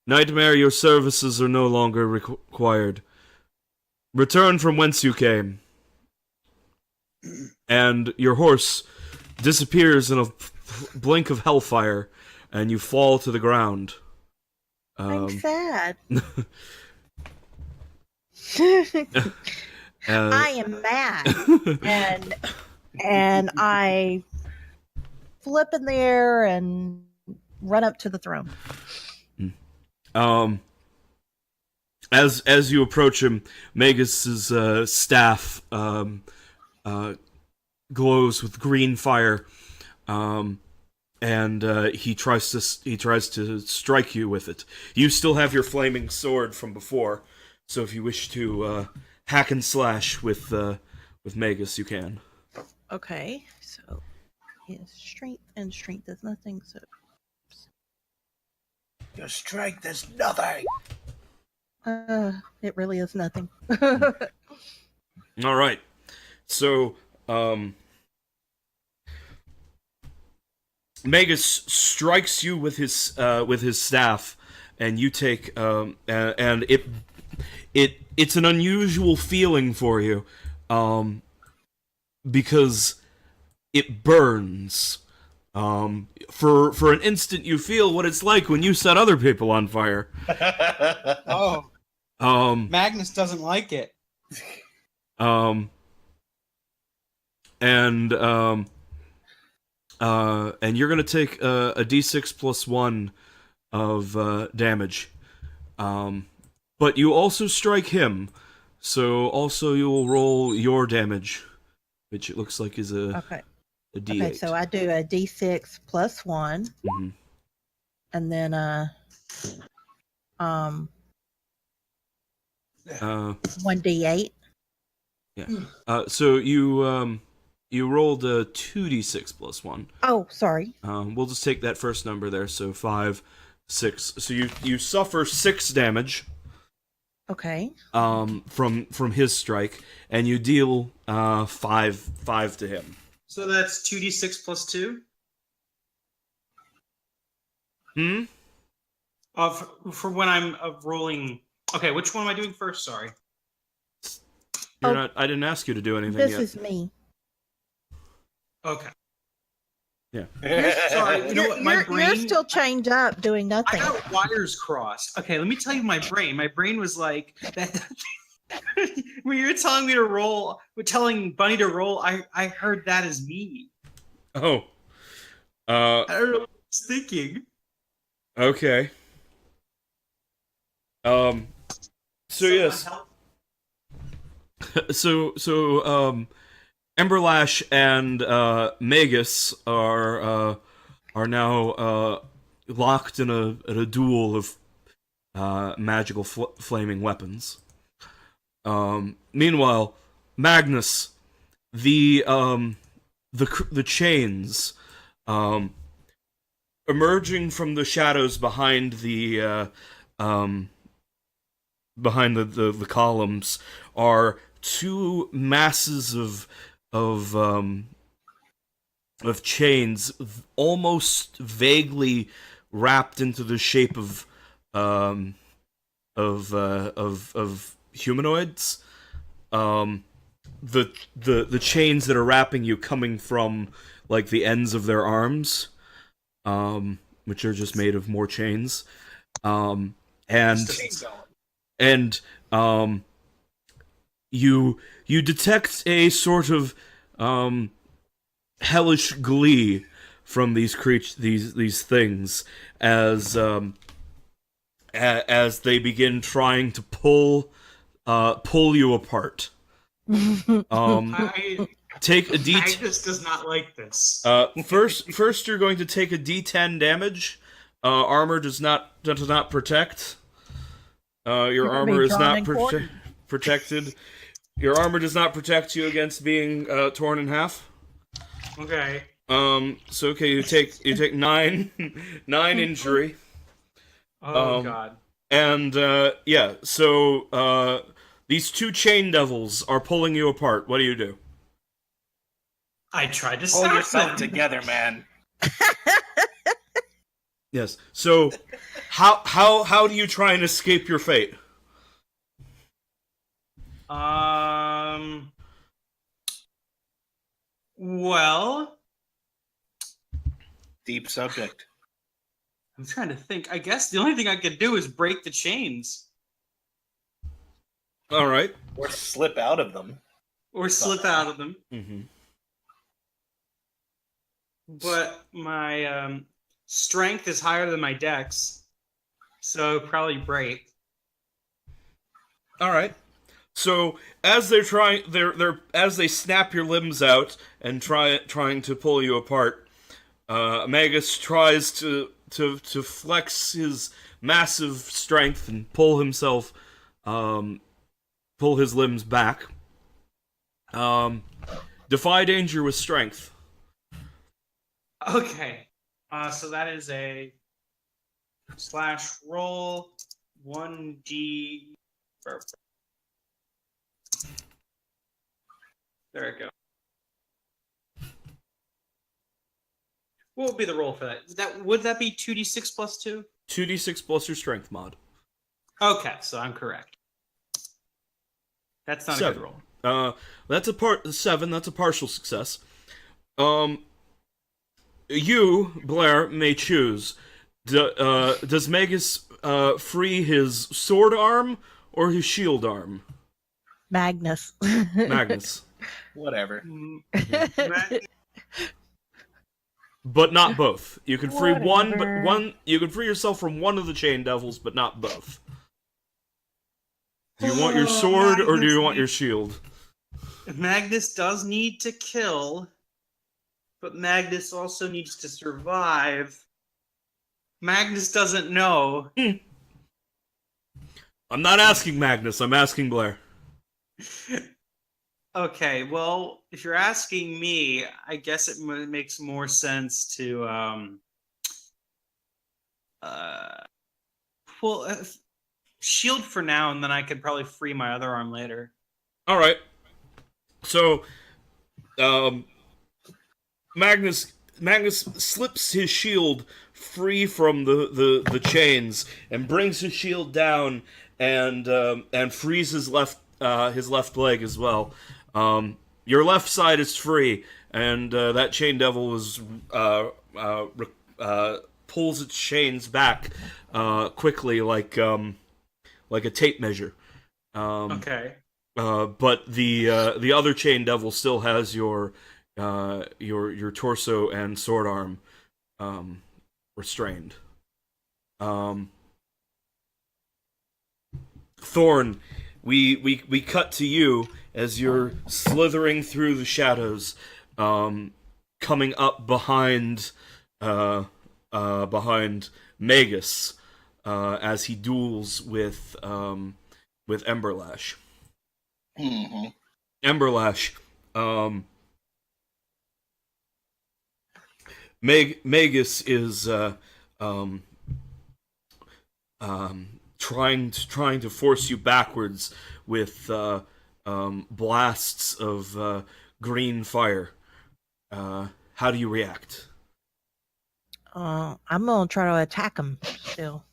"Nightmare, your services are no longer required. Return from whence you came." And your horse disappears in a blink of hellfire, and you fall to the ground. I'm sad. Uh, I am mad, and I flip in the air and run up to the throne. As you approach him, Magus's staff glows with green fire, and he tries to strike you with it. You still have your flaming sword from before, so if you wish to hack and slash with Magus, you can. Okay, so his strength and strength is nothing. So Your strength is nothing. it really is nothing. All right, so Magus strikes you with his staff, and you take and it's an unusual feeling for you, because it burns. For an instant, you feel what it's like when you set other people on fire. Oh, Magnus doesn't like it. And you're gonna take a d6 plus 1 of damage. But you also strike him, so also you will roll your damage, which it looks like is a Okay. d8. Okay, so I do a d6 plus 1, Mhm. and then 1d8. So you rolled a 2d6 plus 1. Oh, sorry. We'll just take that first number there, so 5, 6. So you suffer 6 damage. Okay. From his strike, and you deal 5 to him. So that's 2d6 plus 2? For when I'm rolling... Okay, which one am I doing first? Sorry. You're not. I didn't ask you to do anything This yet. is me. Okay. Yeah. Sorry, you know what? My You're brain... still chained up doing I nothing. got wires crossed. Okay, let me tell you my brain. My brain was like... that. When you were telling me to roll, telling Bunny to roll, I heard that as me. Oh. I don't know what I was thinking. Okay. So Someone yes. help. So Emberlash and Magus are now locked in a duel of magical flaming weapons. Meanwhile, Magnus, the chains, emerging from the shadows behind the columns, are two masses of chains, almost vaguely wrapped into the shape of humanoids. The chains that are wrapping you coming from like the ends of their arms, which are just made of more chains, and you detect a sort of hellish glee from these these things as they begin trying to pull you apart. Take a Magnus does not like this. First, you're going to take a D10 damage. Armor does not protect. Your armor is not protected. Your armor does not protect you against being torn in half. Okay. So okay, you take 9 injury. Oh God. And yeah, so these two chain devils are pulling you apart. What do you do? I tried to Pull stop yourself them. together, man. Yes. So how do you try and escape your fate? Well, Deep subject. I'm trying to think. I guess the only thing I could do is break the chains All right. Or slip out of them. or slip out of them. Mm-hmm. But my strength is higher than my dex, so probably break. All right. So as they're trying, as they snap your limbs out and trying to pull you apart, Magus tries to flex his massive strength and pull himself, pull his limbs back. Defy danger with strength. Okay. So that is a / roll 1d. There we go. What would be the roll for that? Would that be 2d6 plus 2? 2d6 plus your strength mod. Okay, so I'm correct. That's not 7. a good roll. That's a 7. That's a partial success. You, Blair, may choose. Does Magus free his sword arm or his shield arm? Magnus. Magnus. Whatever. But not both. You can free one, but Whatever. you can free yourself from one of the chain devils, but not both. Do you want your sword or do you want your shield? Magnus does need to kill, but Magnus also needs to survive. Magnus doesn't know. I'm not asking Magnus, I'm asking Blair. Okay, well, if you're asking me, I guess it makes more sense to shield for now, and then I could probably free my other arm later. Alright. So, Magnus slips his shield free from the chains and brings his shield down and frees his left leg as well. Your left side is free, and that chain devil pulls its chains back quickly like a tape measure. Okay. But the other chain devil still has your torso and sword arm restrained. Thorn, we cut to you as you're slithering through the shadows, coming up behind Magus as he duels with Emberlash. Mm-hmm. Emberlash, Magus is trying to force you backwards with blasts of green fire. How do you react? I'm gonna try to attack him still.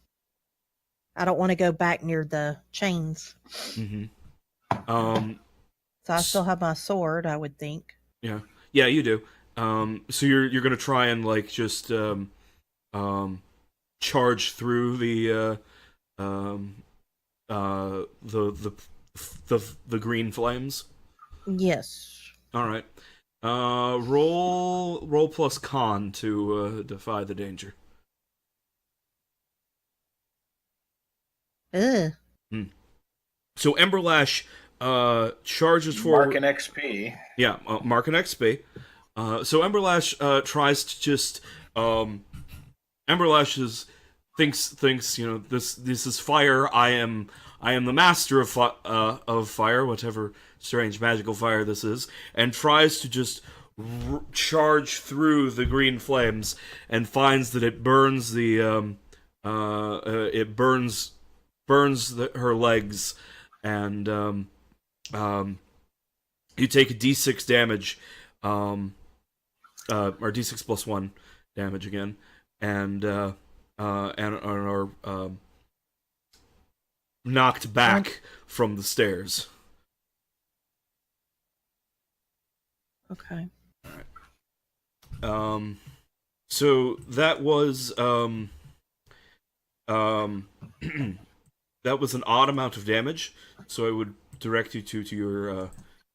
I don't want to go back near the chains. Mm-hmm. So I still have my sword, I would think. Yeah, you do. So you're gonna try and like just charge through the green flames. Yes. All right. Roll plus con to defy the danger. Ugh. So Emberlash charges forward. Mark an XP. Yeah, mark an XP. So Emberlash tries to just Emberlash thinks this is fire. I am the master of fire, whatever strange magical fire this is, and tries to just charge through the green flames and finds that it burns her legs, and you take a d6 damage, or d6 plus 1 damage again, and are knocked back from the stairs. Okay. So that was that was an odd amount of damage. So I would direct you to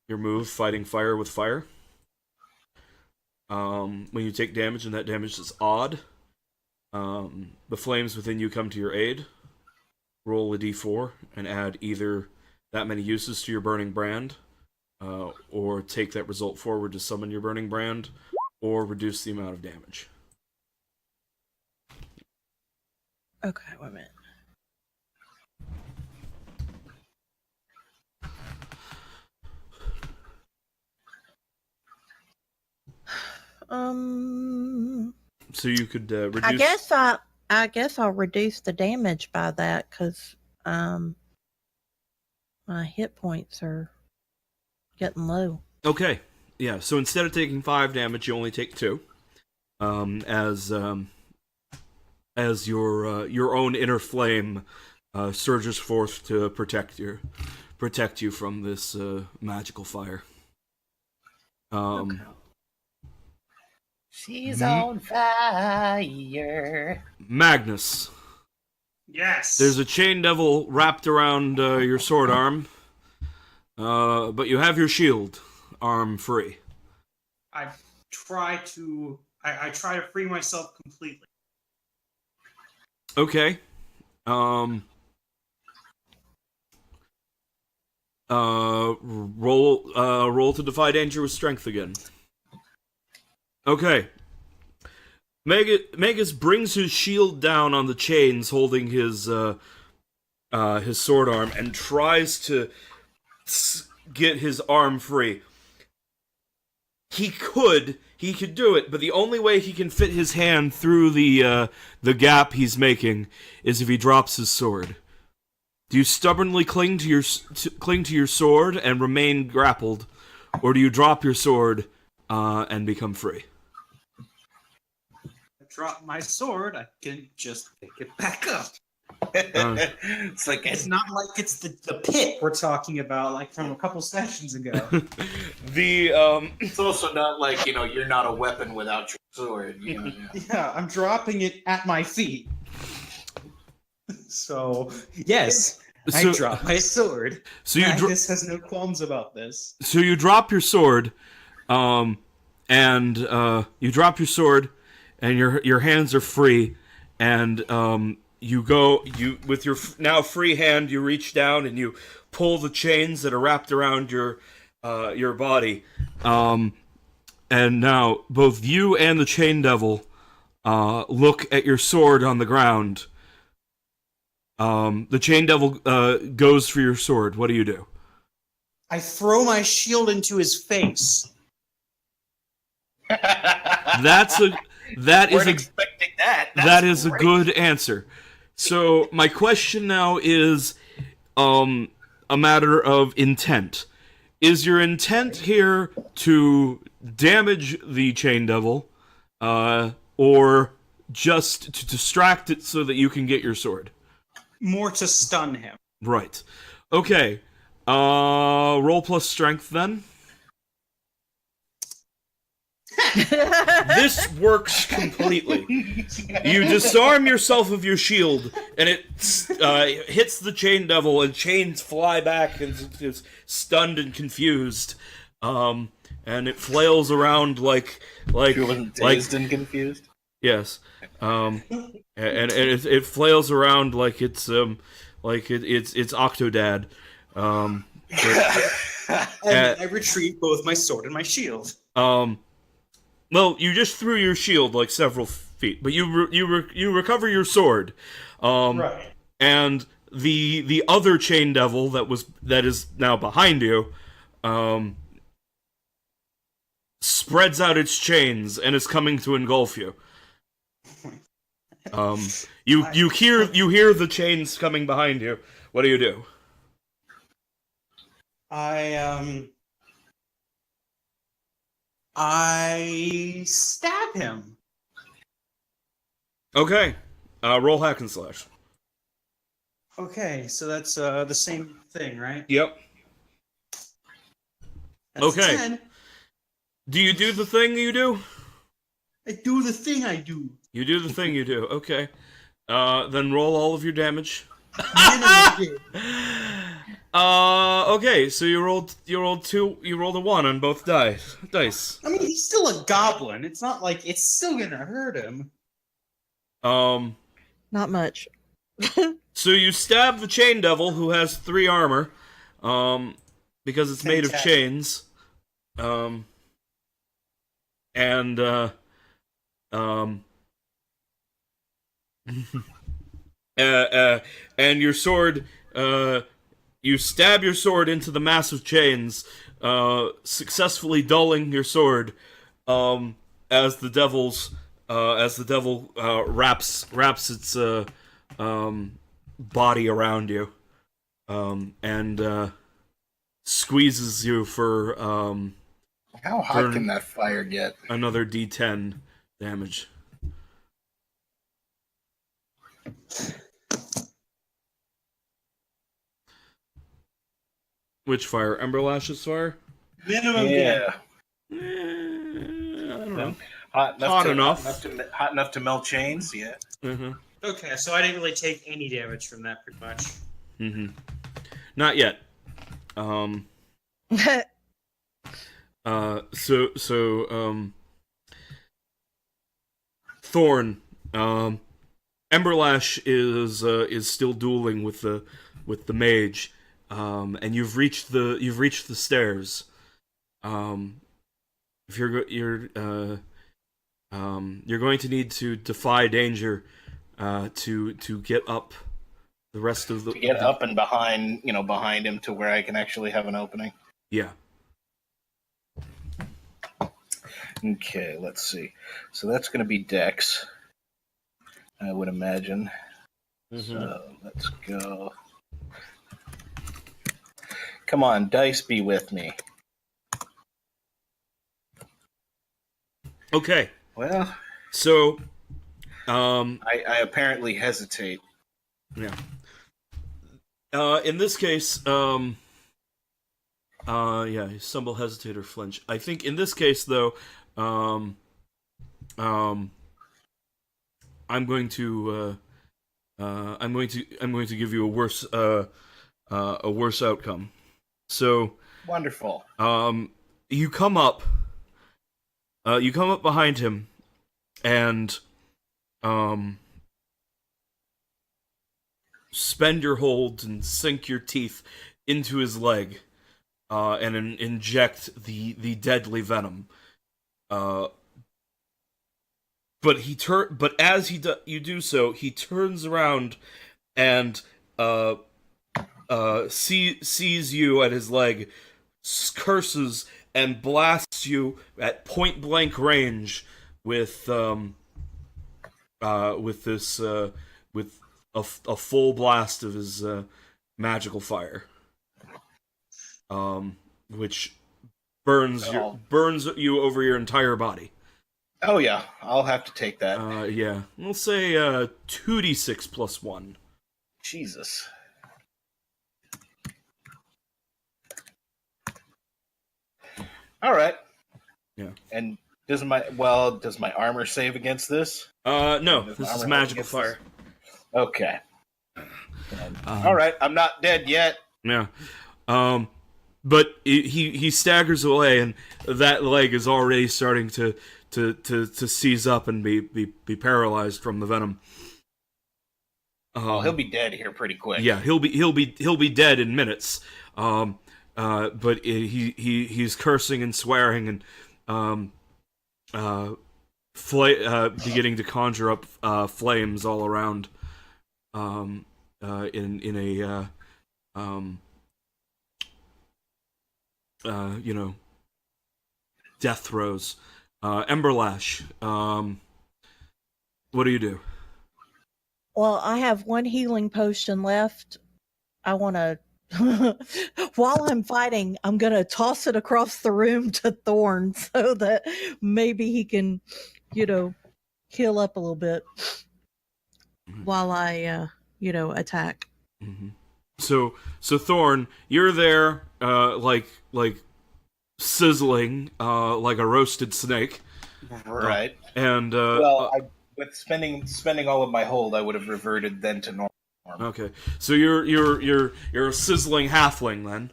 your move, fighting fire with fire. When you take damage and that damage is odd, the flames within you come to your aid. Roll a d4 and add either that many uses to your burning brand, or take that result forward to summon your burning brand, or reduce the amount of damage. Okay, wait a minute. So you could reduce. I guess I'll reduce the damage by that, because my hit points are getting low. Okay, yeah. So instead of taking 5 damage, you only take 2. As your own inner flame surges forth to protect you from this magical fire. Okay. She's on fire. Magnus, Yes. there's a chain devil wrapped around your sword arm, but you have your shield arm free. I try to free myself completely. Okay. Roll to defy danger with strength again. Okay. Magus brings his shield down on the chains holding his sword arm and tries to get his arm free. He could do it, but the only way he can fit his hand through the gap he's making is if he drops his sword. Do you stubbornly cling to your sword and remain grappled, or do you drop your sword and become free? I drop my sword, I can just pick it back up. It's like It's not like it's the pit we're talking about, like from a couple sessions ago. it's also not like you're not a weapon without your sword. Yeah, I'm dropping it at my feet. So yes, I drop my sword. So you Magnus has no qualms about this. So you drop your sword, and you drop your sword, and your hands are free, and you with your now free hand, you reach down and you pull the chains that are wrapped around your body, and now both you and the chain devil look at your sword on the ground. The chain devil goes for your sword. What do you do? I throw my shield into his face. That is a good answer. So my question now is a matter of intent. Is your intent here to damage the chain devil, or just to distract it so that you can get your sword? More to stun him. Right. Okay. Roll plus strength then. This works completely. You disarm yourself of your shield, and it hits the chain devil, and chains fly back and is stunned and confused. and it flails around like She wasn't dazed and confused. yes, and it flails around like it's Octodad. And I retrieve both my sword and my shield. Well, you just threw your shield like several feet, but you recover your sword. Right. And the other chain devil that is now behind you, spreads out its chains and is coming to engulf you. You hear the chains coming behind you. What do you do? I stab him. Okay, roll hack and slash. Okay, so that's the same thing, right? Yep. That's Okay. 10. Do you do the thing you do? I do the thing I do. You do the thing you do. Okay. Then roll all of your damage. Okay, so you rolled a 1 on both dice. I mean, he's still a goblin. It's not like it's still gonna hurt him. Not much. So you stab the chain devil who has 3 armor, because it's made of chains. And and your sword, you stab your sword into the massive chains, successfully dulling your sword, as the devil wraps its body around you, and squeezes you for How hot can that fire get? another D10 damage. Which fire? Emberlash's fire? Minimum Yeah. I don't know. Hot enough. Hot enough to melt chains. Yeah. Mm-hmm. Okay, so I didn't really take any damage from that, pretty much. Mm-hmm. Not yet. Thorn. Emberlash is still dueling with the mage, and you've reached the stairs. If you're going to need to defy danger, to get up the rest of the To get up and behind him to where I can actually have an opening. Yeah. Okay, let's see. So that's going to be Dex, I would imagine. Mm-hmm. So let's go. Come on, dice, be with me. Okay. Well, so, I apparently hesitate. Yeah. In this case, you stumble, hesitate, or flinch. I think in this case, though, I'm going to give you a worse outcome. So Wonderful. you come up behind him, and spend your hold and sink your teeth into his leg, and inject the deadly venom. But as you do so, he turns around and sees you at his leg, curses and blasts you at point blank range with a full blast of his magical fire, which burns you over your entire body. Oh yeah, I'll have to take that. Yeah, we'll say 2d6 plus 1. Jesus. All right. Yeah. And does my armor save against this? No, Does this my is armor magical against fire. this? Okay. All right, I'm not dead yet. Yeah. but he staggers away, and that leg is already starting to seize up and be paralyzed from the venom. He'll be dead here pretty quick. Yeah, he'll be dead in minutes. But he's cursing and swearing and beginning to conjure up flames all around. In a death throes. Emberlash. What do you do? Well, I have one healing potion left. I want to, while I'm fighting, I'm going to toss it across the room to Thorn so that maybe he can, heal up a little bit while I, attack. Mm-hmm. So Thorn, you're there, like sizzling, like a roasted snake. Right. And with spending all of my hold, I would have reverted then to normal. Okay, so you're a sizzling halfling then.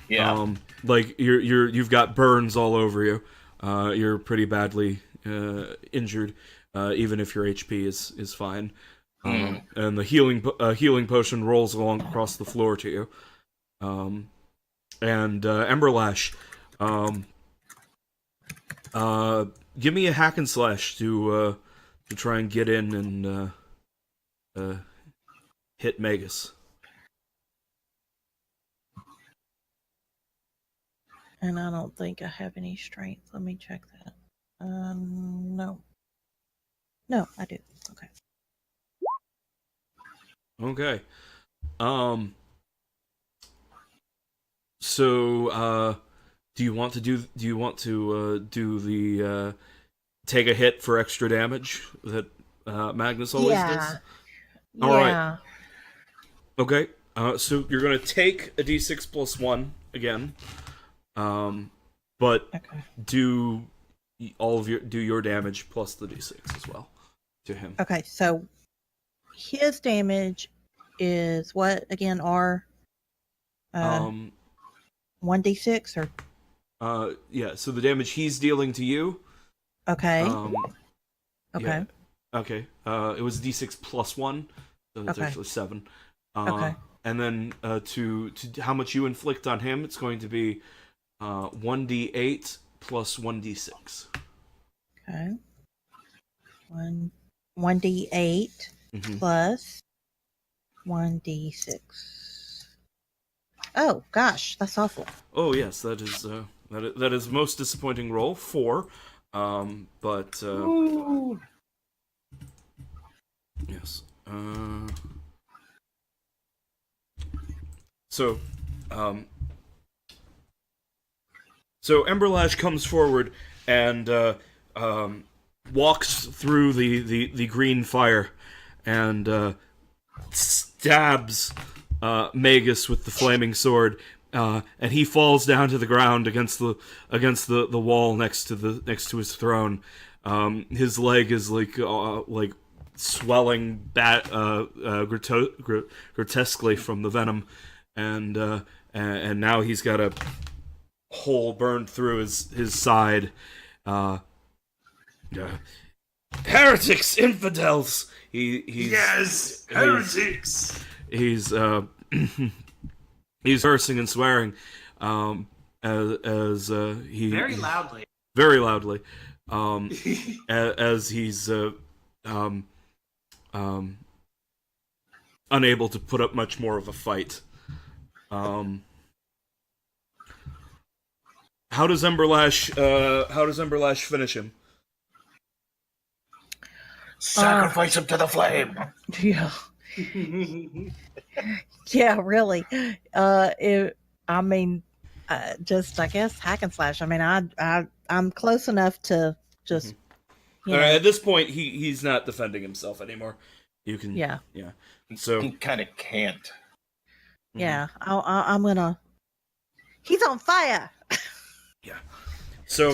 Yeah. Like you've got burns all over you. You're pretty badly injured, even if your HP is fine. And the healing potion rolls along across the floor to you. And Emberlash, give me a hack and slash to try and get in and hit Magus. And I don't think I have any strength. Let me check that. No. No, I do. Okay. Okay. So, do you want to do the take a hit for extra damage that Magnus always does? All right. Okay. So you're gonna take a d6 plus 1 again. But do your damage plus the d6 as well to him. Okay, so his damage is what again? R. 1d6 or. Yeah. So the damage he's dealing to you. Okay. Okay. Yeah, okay. It was d6 plus 1, so it's actually 7. Okay. And then to how much you inflict on him, it's going to be 1d8 plus 1d6. Okay. 1d8 plus 1d6. Oh gosh, that's awful. Oh yes, that is most disappointing roll 4. But yes. So Emberlash comes forward and walks through the green fire and stabs Magus with the flaming sword, and he falls down to the ground against the wall next to his throne. His leg is like swelling grotesquely from the venom, and now he's got a hole burned through his side. Heretics, infidels. Yes, heretics. He's cursing and swearing, as he Very loudly. very loudly, as he's unable to put up much more of a fight. How does Emberlash finish him? Sacrifice him to the flame. Yeah. Yeah, really. Just I guess hack and slash. I mean, I'm close enough to just. At this point, he's not defending himself anymore. You can. Yeah. So he kind of can't. Yeah, I'm gonna. He's on fire. Yeah. So,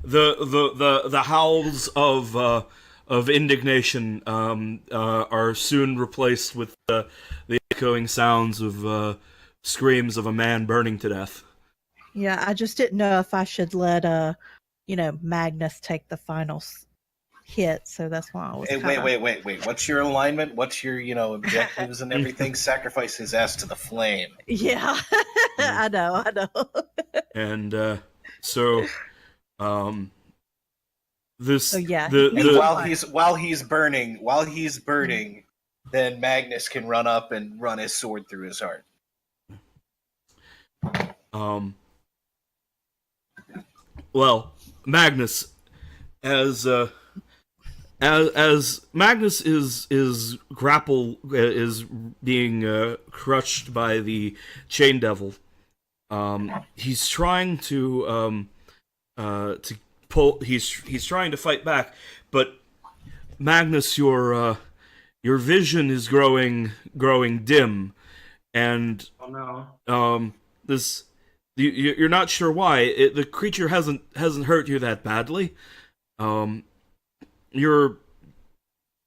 the howls of indignation are soon replaced with the echoing sounds of screams of a man burning to death. Yeah, I just didn't know if I should let Magnus take the final hit, so that's why I was. Hey, wait. What's your alignment? What's your, objectives and everything? Sacrifice his ass to the flame. Yeah, I know. And so, this. So yeah, And while he's burning, then Magnus can run up and run his sword through his heart. Well, Magnus, as Magnus is being crushed by the chain devil. He's trying to pull. He's trying to fight back, but Magnus, your vision is growing dim, and Oh no. you're not sure why. The creature hasn't hurt you that badly. Your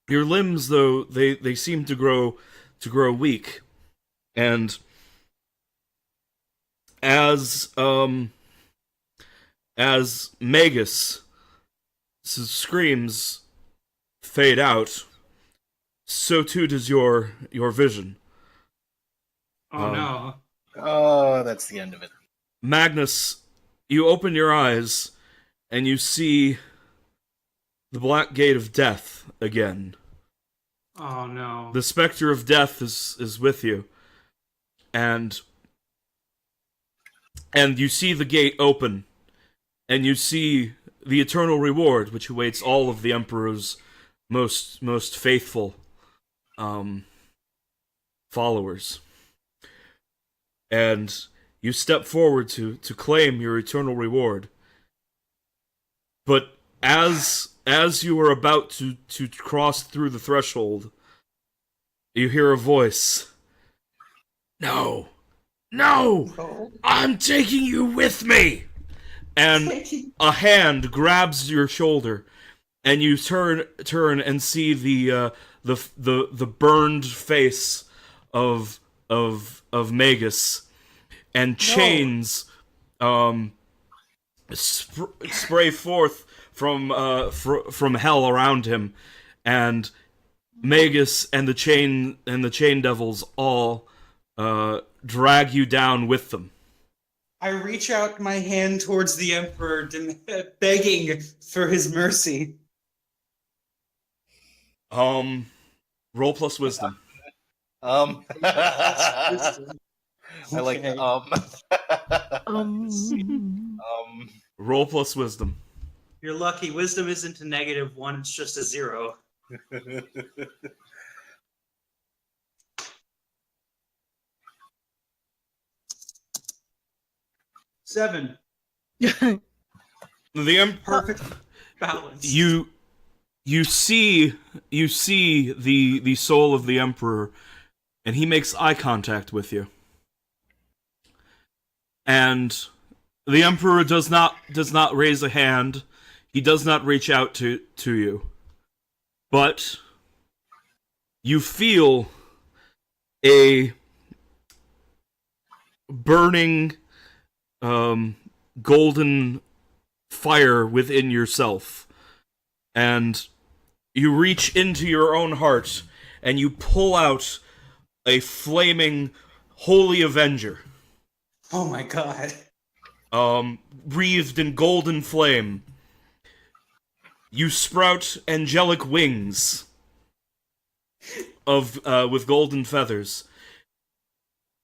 limbs, though, they seem to grow weak, and as Magus' screams fade out, so too does your vision. Oh no. Oh, that's the end of it. Magnus, you open your eyes and you see the Black Gate of Death again. Oh no. The Spectre of Death is with you. And you see the gate open, and you see the eternal reward which awaits all of the Emperor's most faithful followers. And you step forward to claim your eternal reward. But as you are about to cross through the threshold, you hear a voice. No, I'm taking you with me. And a hand grabs your shoulder, and you turn and see the burned face of Magus, and chains spray forth from hell around him, and Magus and the chain devils all drag you down with them. I reach out my hand towards the Emperor, begging for his mercy. Roll plus wisdom. I like Roll plus wisdom. You're lucky. Wisdom isn't a -1; it's just a 0. Seven. Perfect balance. You see the soul of the Emperor, and he makes eye contact with you. And the Emperor does not raise a hand. He does not reach out to you. But you feel a burning golden fire within yourself. And you reach into your own heart and you pull out a flaming holy avenger. Oh my god. Wreathed in golden flame. You sprout angelic wings with golden feathers.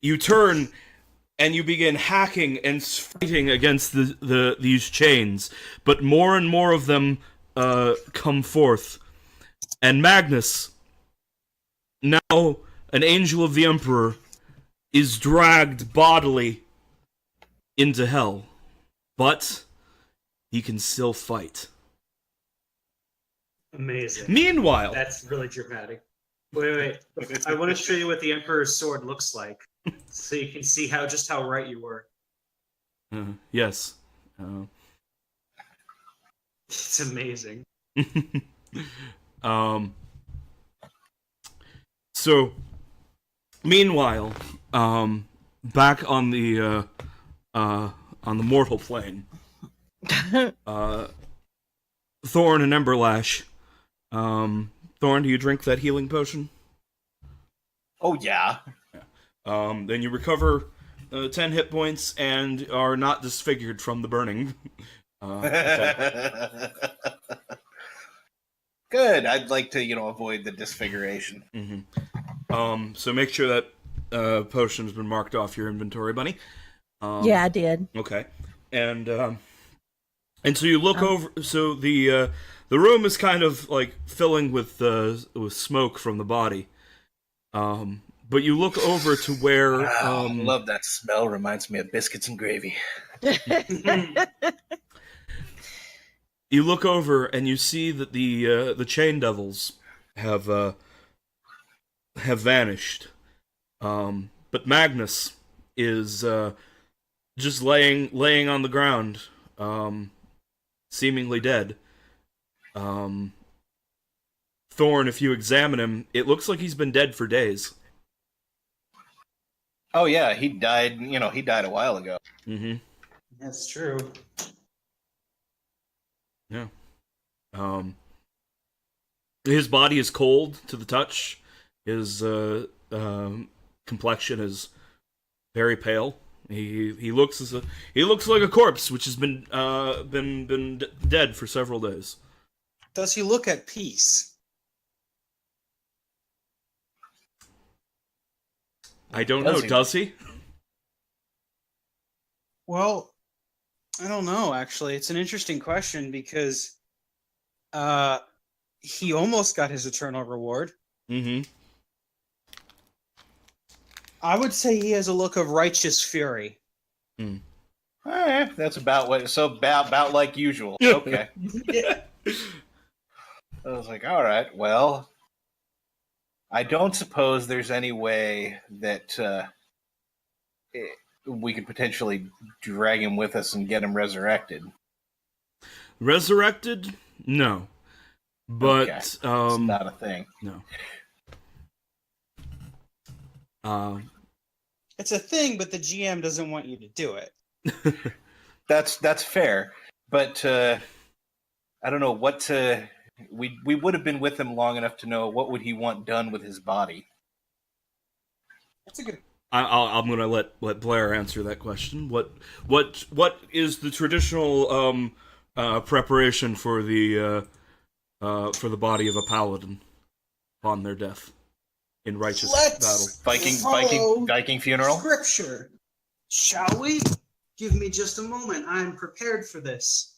You turn and you begin hacking and fighting against these chains, but more and more of them come forth. And Magnus, now an angel of the Emperor, is dragged bodily into hell. But he can still fight. Amazing. Meanwhile... That's really dramatic. Wait. I want to show you what the Emperor's sword looks like, so you can see how right you were. Yes. It's amazing. So, meanwhile, back on the mortal plane, Thorn and Emberlash. Thorn, do you drink that healing potion? Oh yeah. Then you recover 10 hit points and are not disfigured from the burning. Good. I'd like to, avoid the disfiguration. Mm-hmm. So make sure that potion's been marked off your inventory, Bunny. Yeah, I did. Okay. And so you look over. So the room is kind of like filling with smoke from the body. But you look over to where. I love that smell. Reminds me of biscuits and gravy. You look over and you see that the chain devils have vanished. But Magnus is just laying on the ground, seemingly dead. Thorn, if you examine him, it looks like he's been dead for days. Oh yeah, he died. He died a while ago. Mm-hmm. That's true. Yeah. His body is cold to the touch. His complexion is very pale. He looks like a corpse, which has been dead for several days. Does he look at peace? I don't know. Does he? Well, I don't know, actually. It's an interesting question because he almost got his eternal reward. Mm-hmm. I would say he has a look of righteous fury. That's about like usual. Okay. I was like, all right, well, I don't suppose there's any way that we could potentially drag him with us and get him resurrected. Resurrected? No. But Okay. It's not a thing. No. It's a thing, but the GM doesn't want you to do it. That's fair, but I don't know what to. We would have been with him long enough to know what would he want done with his body. That's a good. I'm gonna let Blair answer that question. What is the traditional preparation for the body of a paladin upon their death in righteous battle? Viking funeral. Scripture, shall we? Give me just a moment. I'm prepared for this.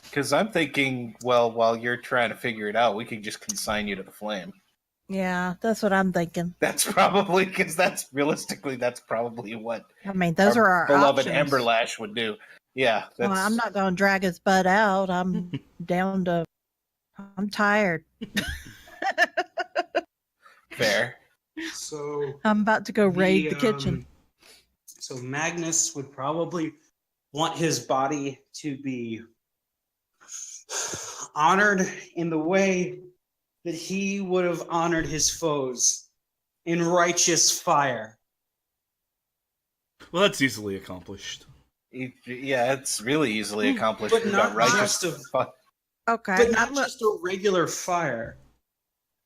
Because I'm thinking, well, while you're trying to figure it out, we could just consign you to the flame. Yeah, that's what I'm thinking. That's probably that's probably what. I mean, those are our beloved options. Emberlash would do. Yeah, that's... Well, I'm not going to drag his butt out. I'm down to. I'm tired. Fair. So I'm about to go raid the kitchen. So Magnus would probably want his body to be honored in the way that he would have honored his foes in righteous fire. Well, that's easily accomplished. Yeah, it's really easily accomplished. But not righteous just Okay. But not just a regular fire.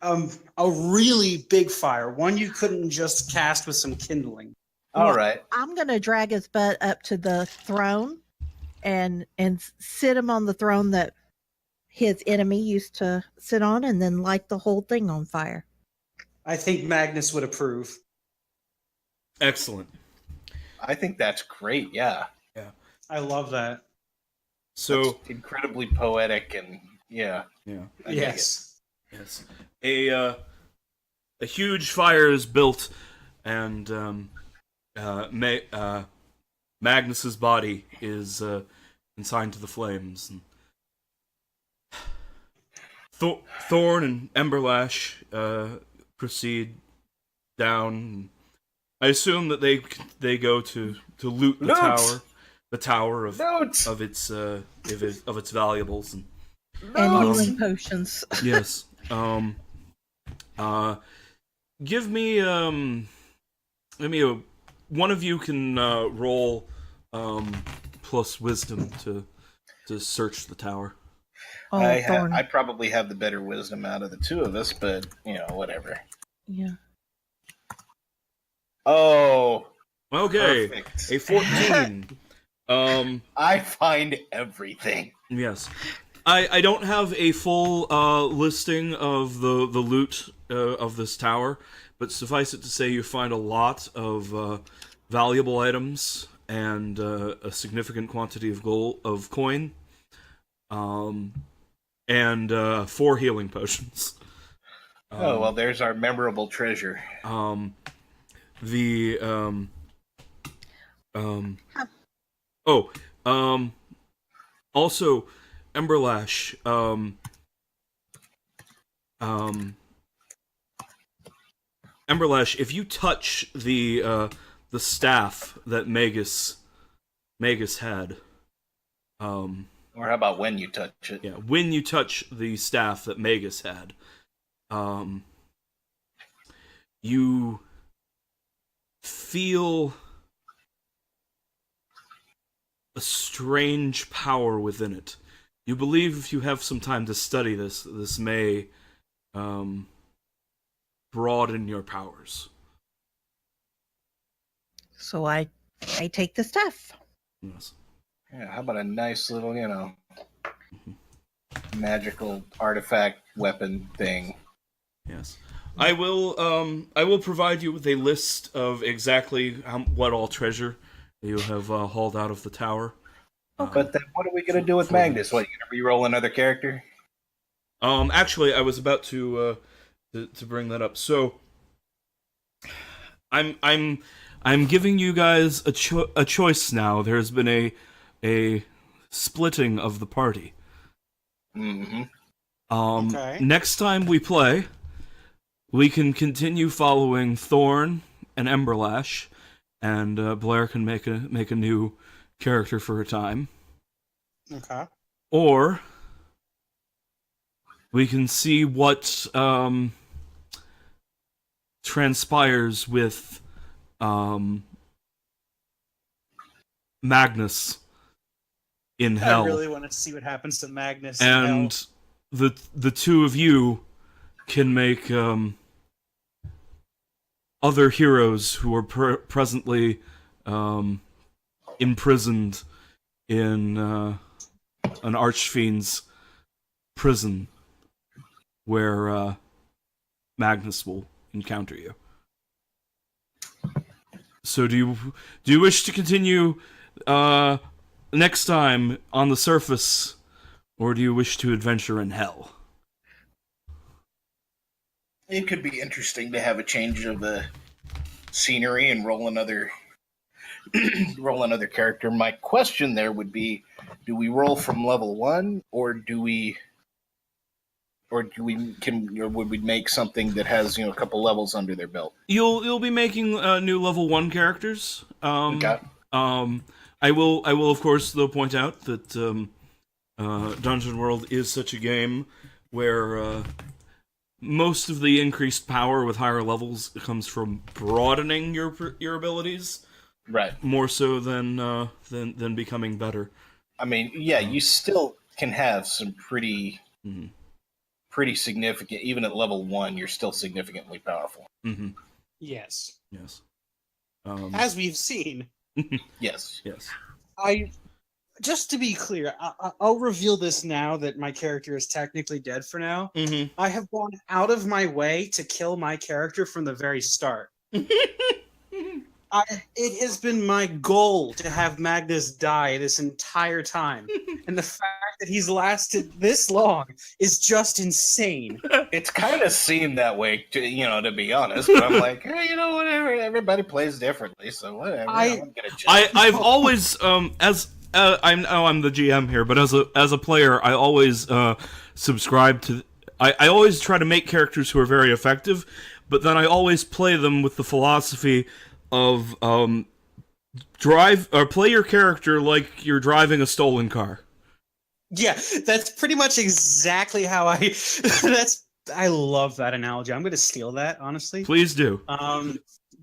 A really big fire. One you couldn't just cast with some kindling. All right. I'm going to drag his butt up to the throne and sit him on the throne that his enemy used to sit on and then light the whole thing on fire. I think Magnus would approve. Excellent. I think that's great. Yeah. Yeah. I love that. So that's incredibly poetic and yeah. Yes. Yes. A huge fire is built, and Magnus's body is consigned to the flames. And Thorn and Emberlash proceed down. I assume that they go to loot the tower of its valuables and healing potions. Yes. Give me one of you can roll plus wisdom to search the tower. Oh, Thorn. I probably have the better wisdom out of the two of us, but whatever. Yeah. Oh, Okay, perfect. a 14. I find everything. Yes. I don't have a full listing of the loot of this tower, but suffice it to say you find a lot of valuable items and a significant quantity of coin, and 4 healing potions. Oh, well, there's our memorable treasure. Also, Emberlash, Emberlash, if you touch the staff that Magus had, Or how about when you touch it? yeah, when you touch the staff that Magus had, you feel a strange power within it. You believe if you have some time to study this may broaden your powers. So I take the stuff. Yes. Yeah, how about a nice little, magical artifact weapon thing? Yes. I will provide you with a list of exactly what all treasure you have hauled out of the tower. But then what are we going to do with Magnus? What, you going to re-roll another character? Actually, I was about to bring that up. So, I'm giving you guys a choice now. There's been a splitting of the party. Mm-hmm. Okay. Next time we play, we can continue following Thorn and Emberlash, and Blair can make a new character for a time. Okay. Or we can see what transpires with Magnus in hell. I really want to see what happens to Magnus and in hell. the two of you can make other heroes who are presently imprisoned in an archfiend's prison, where Magnus will encounter you. So do you wish to continue next time on the surface, or do you wish to adventure in hell? It could be interesting to have a change of the scenery and roll another character. My question there would be, do we roll from level 1, or would we make something that has a couple levels under their belt? You'll be making new level 1 characters. Okay. I will of course though point out that Dungeon World is such a game where most of the increased power with higher levels comes from broadening your abilities, right? More so than becoming better. I mean, yeah, you still can have some pretty significant. Even at level 1, you're still significantly powerful. Mm-hmm. Yes. Yes. As we've seen. Yes. Yes. Just to be clear, I'll reveal this now that my character is technically dead for now. Mm-hmm. I have gone out of my way to kill my character from the very start. It has been my goal to have Magnus die this entire time. And the fact that he's lasted this long is just insane. It's kind of seemed that way, to be honest. But I'm like, hey, whatever. Everybody plays differently, so whatever. I'm gonna I've always I'm the GM here, but as a player, I always subscribe to. I always try to make characters who are very effective, but then I always play them with the philosophy of play your character like you're driving a stolen car. Yeah, that's pretty much exactly how I love that analogy. I'm going to steal that, honestly. Please do.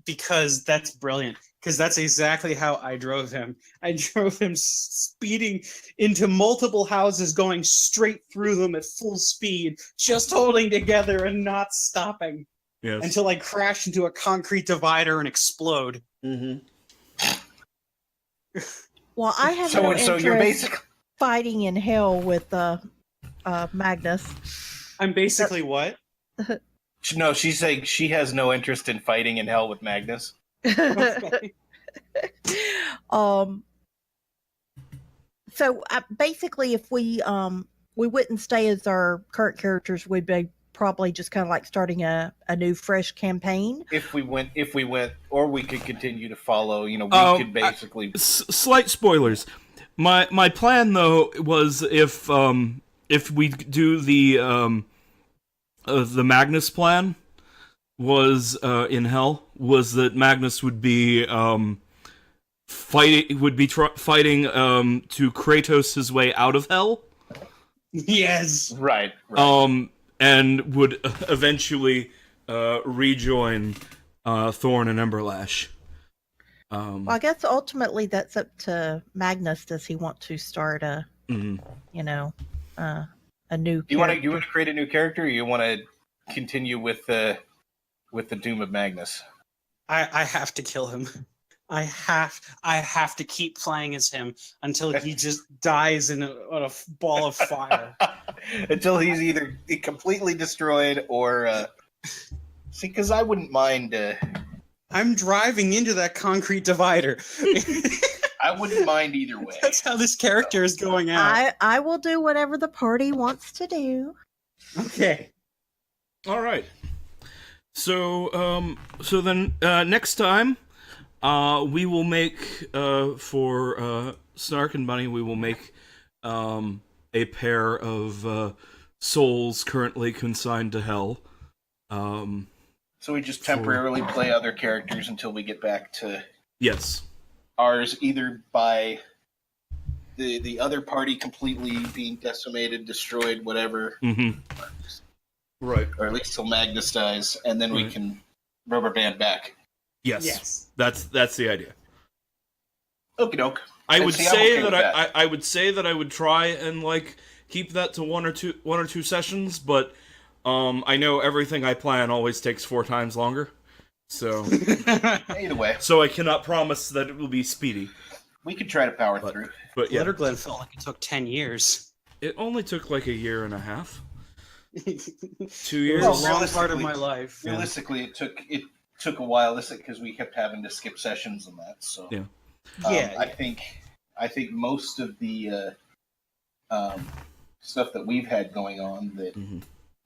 Because that's brilliant. because that's exactly how I drove him. I drove him speeding into multiple houses, going straight through them at full speed, just holding together and not stopping Yes. until I crash into a concrete divider and explode. Mm-hmm. Well, I have So, no so you're interest basically fighting in hell with Magnus. I'm basically what? no. She's saying she has no interest in fighting in hell with Magnus. Okay. So basically, if we wouldn't stay as our current characters, we'd be probably just kind of like starting a new fresh campaign. If we went, or we could continue to follow. You know, we could basically. Slight spoilers. My plan though was if we do the Magnus plan was in hell was that Magnus would be fighting to Kratos his way out of hell. Yes. Right. And would eventually rejoin Thorn and Emberlash. Well, I guess ultimately that's up to Magnus. Does he want to start a new? You want to create a new character, or you want to continue with the doom of Magnus? I have to kill him. I have to keep playing as him until he just dies in a ball of fire. Until he's either completely destroyed or see, because I wouldn't mind. I'm driving into that concrete divider. I wouldn't mind either way. That's how this character is going out. I will do whatever the party wants to do. Okay. All right. So then next time we will make for Snark and Bunny we will make a pair of souls currently consigned to hell. So we just temporarily play other characters until we get back to yes ours, either by the other party completely being decimated, destroyed, whatever. Mm-hmm. Right. Or at least till Magnus dies, and then we can rubber band back. Yes. That's the idea. Okie doke. I would say that I would say that I would try and like keep that to one or two sessions, but I know everything I plan always takes 4 times longer. So either way. So I cannot promise that it will be speedy. We could try to power through. But yeah. Letterglen felt like it took 10 years. It only took like 1.5 years. 2 It years. was a long part of my life. Realistically, it took a while. This because we kept having to skip sessions and that. So yeah. I think most of the stuff that we've had going on that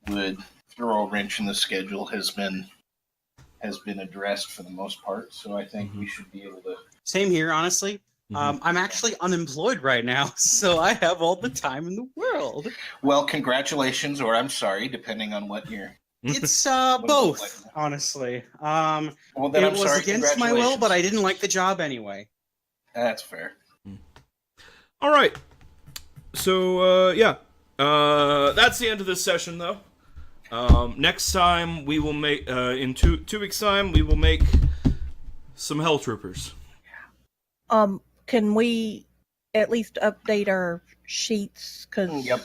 would throw a wrench in the schedule has been addressed for the most part. So I think we should be able to. Same here, honestly. I'm actually unemployed right now, so I have all the time in the world. Well, congratulations, or I'm sorry, depending on what you're. It's both, honestly. Well, then it I'm was sorry. against my will, but I didn't like the job anyway. That's fair. All right. So that's the end of this session, though. Next time we will make in 2 weeks' time we will make some Hell Troopers. Can we at least update our sheets? Yep.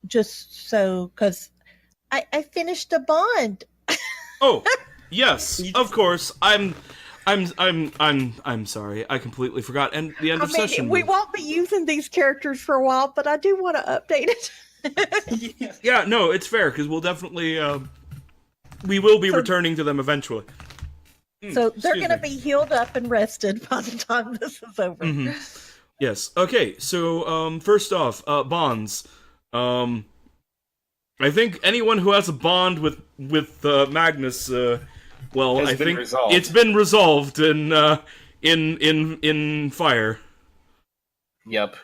Just so, because I finished a bond. Oh, yes, of course. I'm sorry. I completely forgot. And the end of session. We won't be using these characters for a while, but I do want to update it. Yeah, no, it's fair because we'll definitely we will be returning to them eventually. So they're going to be healed up and rested by the time this is over. Mm-hmm. Yes. Okay. So first off, bonds. I think anyone who has a bond with Magnus, I think resolved. It's been resolved in fire. Yep.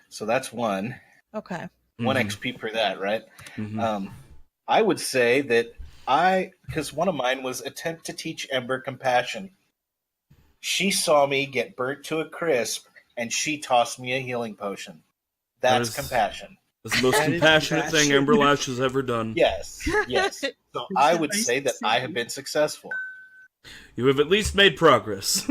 So that's 1. Okay. 1 XP for that, right? Mm-hmm. I would say that because one of mine was attempt to teach Ember compassion. She saw me get burnt to a crisp, and she tossed me a healing potion. That's compassion. That's the most compassionate thing Emberlash has ever done. Yes. So I would say that I have been successful. You have at least made progress.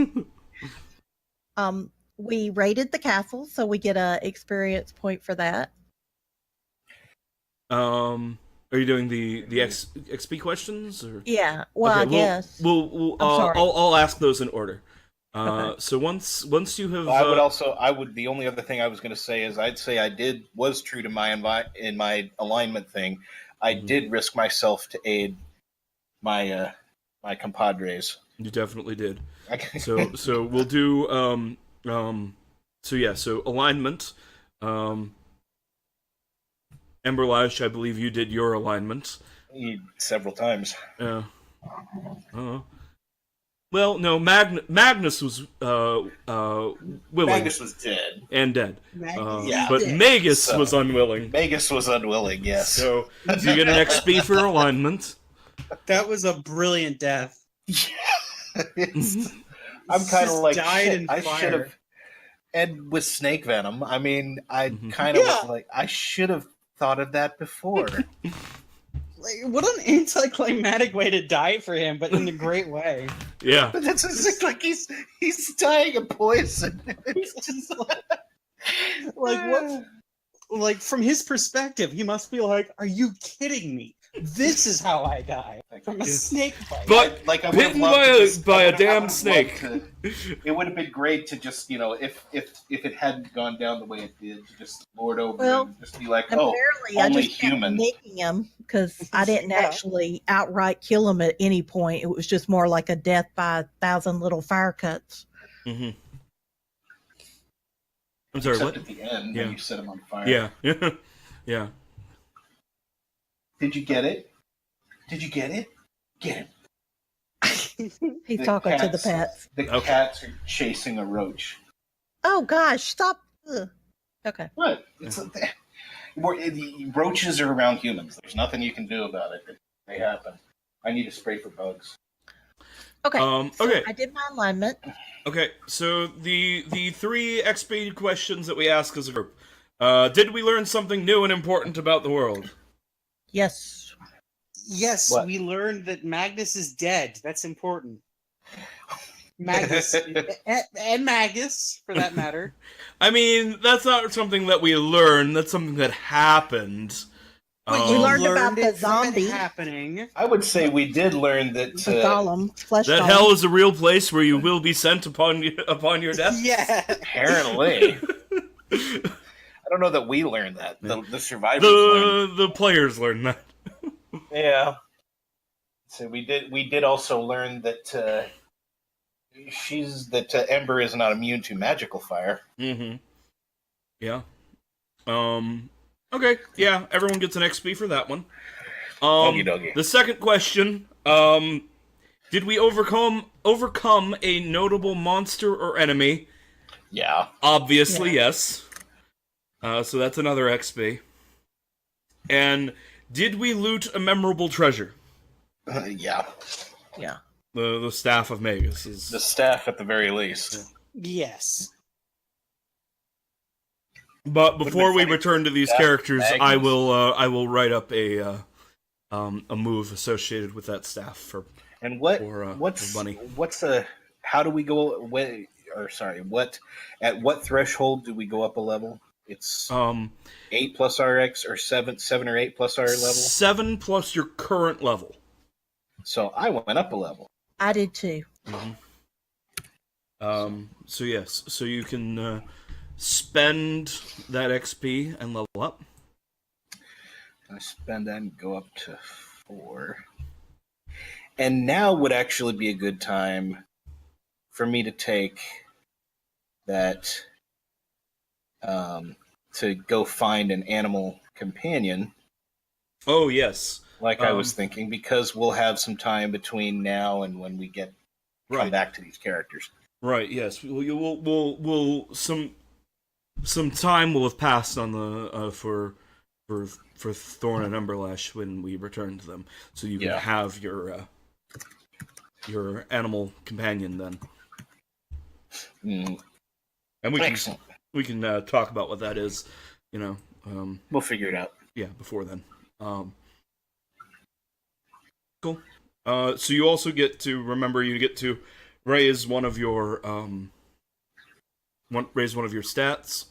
We raided the castle, so we get a experience point for that. Are you doing the XP questions or? Yeah, well, Okay, I guess. We'll I'm sorry. I'll ask those in order. Okay. So once you have, The only other thing I was going to say is I'd say was true to my in my alignment thing. I did risk myself to aid my my compadres. You definitely did. So we'll do so alignment. Emberlash, I believe you did your alignment. Several times. Yeah. Well, no, Magnus was willing. Magnus was dead. And dead. Yeah. But Magus was unwilling. Magus was unwilling, yes. So you get an XP for alignment. That was a brilliant death. I'm kind of like, died in I fire. should have. And with snake venom, I mean, I kind of was like, I should have thought of that before. Like, what an anticlimactic way to die for him, but in a great way. Yeah. But that's just like he's dying of poison. It's just Like what? Like from his perspective, he must be like, "Are you kidding me? This is how I die from a snake bite." But like I bitten by a damn snake. It would have been great to just, if it hadn't gone down the way it did, to just lord over and just be like, apparently I only just kept human. making him because I didn't actually outright kill him at any point. It was just more like a death by 1,000 little fire cuts. Mm-hmm. I'm sorry, Except what? at the end when you set him on fire. Yeah. Yeah. Did you get it? Did you get it? Get him. He's The talking to the cats- pets. The cats are chasing a roach. Oh gosh, stop. Ugh. Okay. What? Roaches are around humans. There's nothing you can do about it. They happen. I need a spray for bugs. Okay. Okay. I did my alignment. Okay, so the 3 XP questions that we ask as a group. Did we learn something new and important about the world? Yes. Yes, What? we learned that Magnus is dead. That's important. Magnus and Magus, for that matter. I mean, that's not something that we learned. That's something that happened. But We you learned about learned the it from it zombie. happening. I would say we did learn that The golem. Flesh that golem. hell is a real place where you will be sent upon your death. Yeah. apparently. I don't know that we learned that. The survivors learned. The players learn that. Yeah. So we did also learn that Ember is not immune to magical fire. Mm-hmm. Yeah. Okay. Yeah. Everyone gets an XP for that one. Okie dokie. The second question. Did we overcome a notable monster or enemy? Yeah. Obviously, yes. So that's another XP. And did we loot a memorable treasure? Yeah. Yeah. The staff of Magus is The staff, at the very least. Yes. But before we funny. return to these Staff of characters, Magus. I will write up a move associated with that staff for And for money. how do we go? At what threshold do we go up a level? It's 8 plus RX or 7 or 8 plus our level. 7 plus your current level. So I went up a level. I did too. So yes, so you can spend that XP and level up. I spend that and go up to 4. And now would actually be a good time for me to take that to go find an animal companion, Oh yes, like I was thinking, because we'll have some time between now and when we come right, back to these characters. right. Yes, we'll some time will have passed on the for Thorn and Emberlash when we return to them, so you can Yeah. have your animal companion then, Mm, and excellent. we can talk about what that is, We'll figure it out. yeah, before then. Cool. So you also get to remember you get to raise one of your raise one of your stats.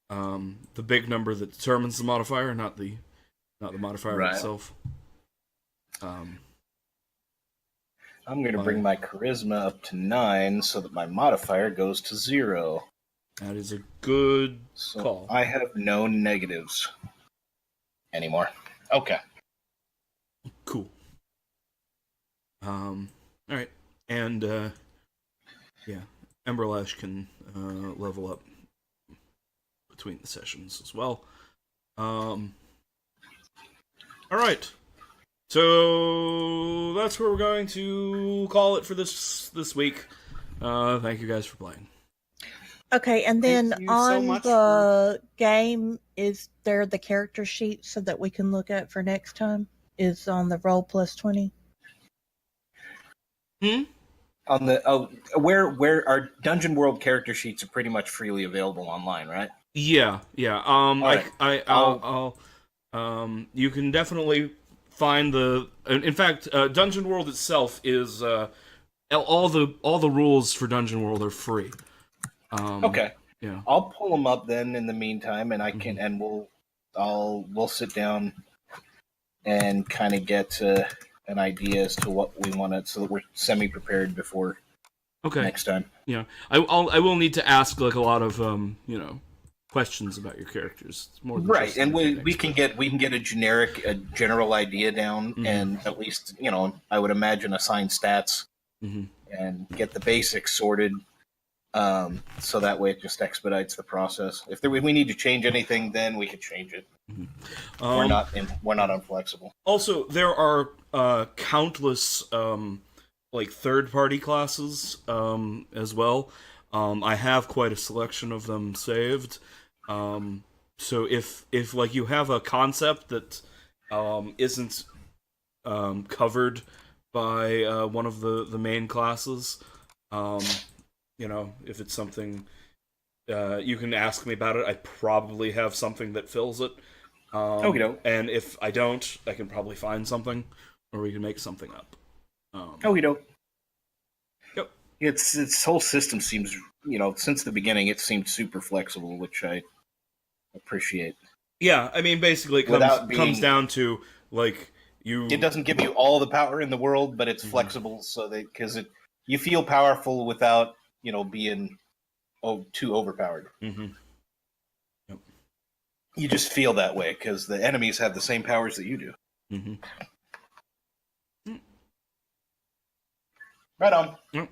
The big number that determines the modifier, not the modifier Right. itself. I'm going to bring my charisma up to 9 so that my modifier goes to 0. That is a good So call. I have no negatives anymore. Okay. Cool. All right, and yeah, Emberlash can level up between the sessions as well. All right, so that's where we're going to call it for this week. Thank you guys for playing. Okay, and then Thank you so on much the game, is there the character sheet so that we can look at for next time? Is on the roll plus 20? On the where our Dungeon World character sheets are pretty much freely available online, right? Yeah. right. I'll you can definitely find the. In fact, Dungeon World itself is all the rules for Dungeon World are free. Okay. Yeah. I'll pull them up then in the meantime, and I can and we'll sit down and kind of get an idea as to what we want to, so that we're semi prepared before next time. Yeah. I will need to ask like a lot of questions about your characters. It's more than Right, just and we mechanics, can get a general idea down, and at least I would imagine assign stats and get the basics sorted. So that way it just expedites the process. If we need to change anything, then we could change it. We're not inflexible. Also, there are countless like third-party classes as well. I have quite a selection of them saved. So if like you have a concept that isn't covered by one of the main classes, if it's something, you can ask me about it. I probably have something that fills it. And if I don't, I can probably find something, or we can make something up. Yep. Yep. Its whole system seems, since the beginning, it seemed super flexible, which I appreciate. Yeah, I mean, basically, it comes down to like you. It doesn't give you all the power in the world, but it's flexible, so that because you feel powerful without being too overpowered. Yep. You just feel that way because the enemies have the same powers that you do. Right on. Yep.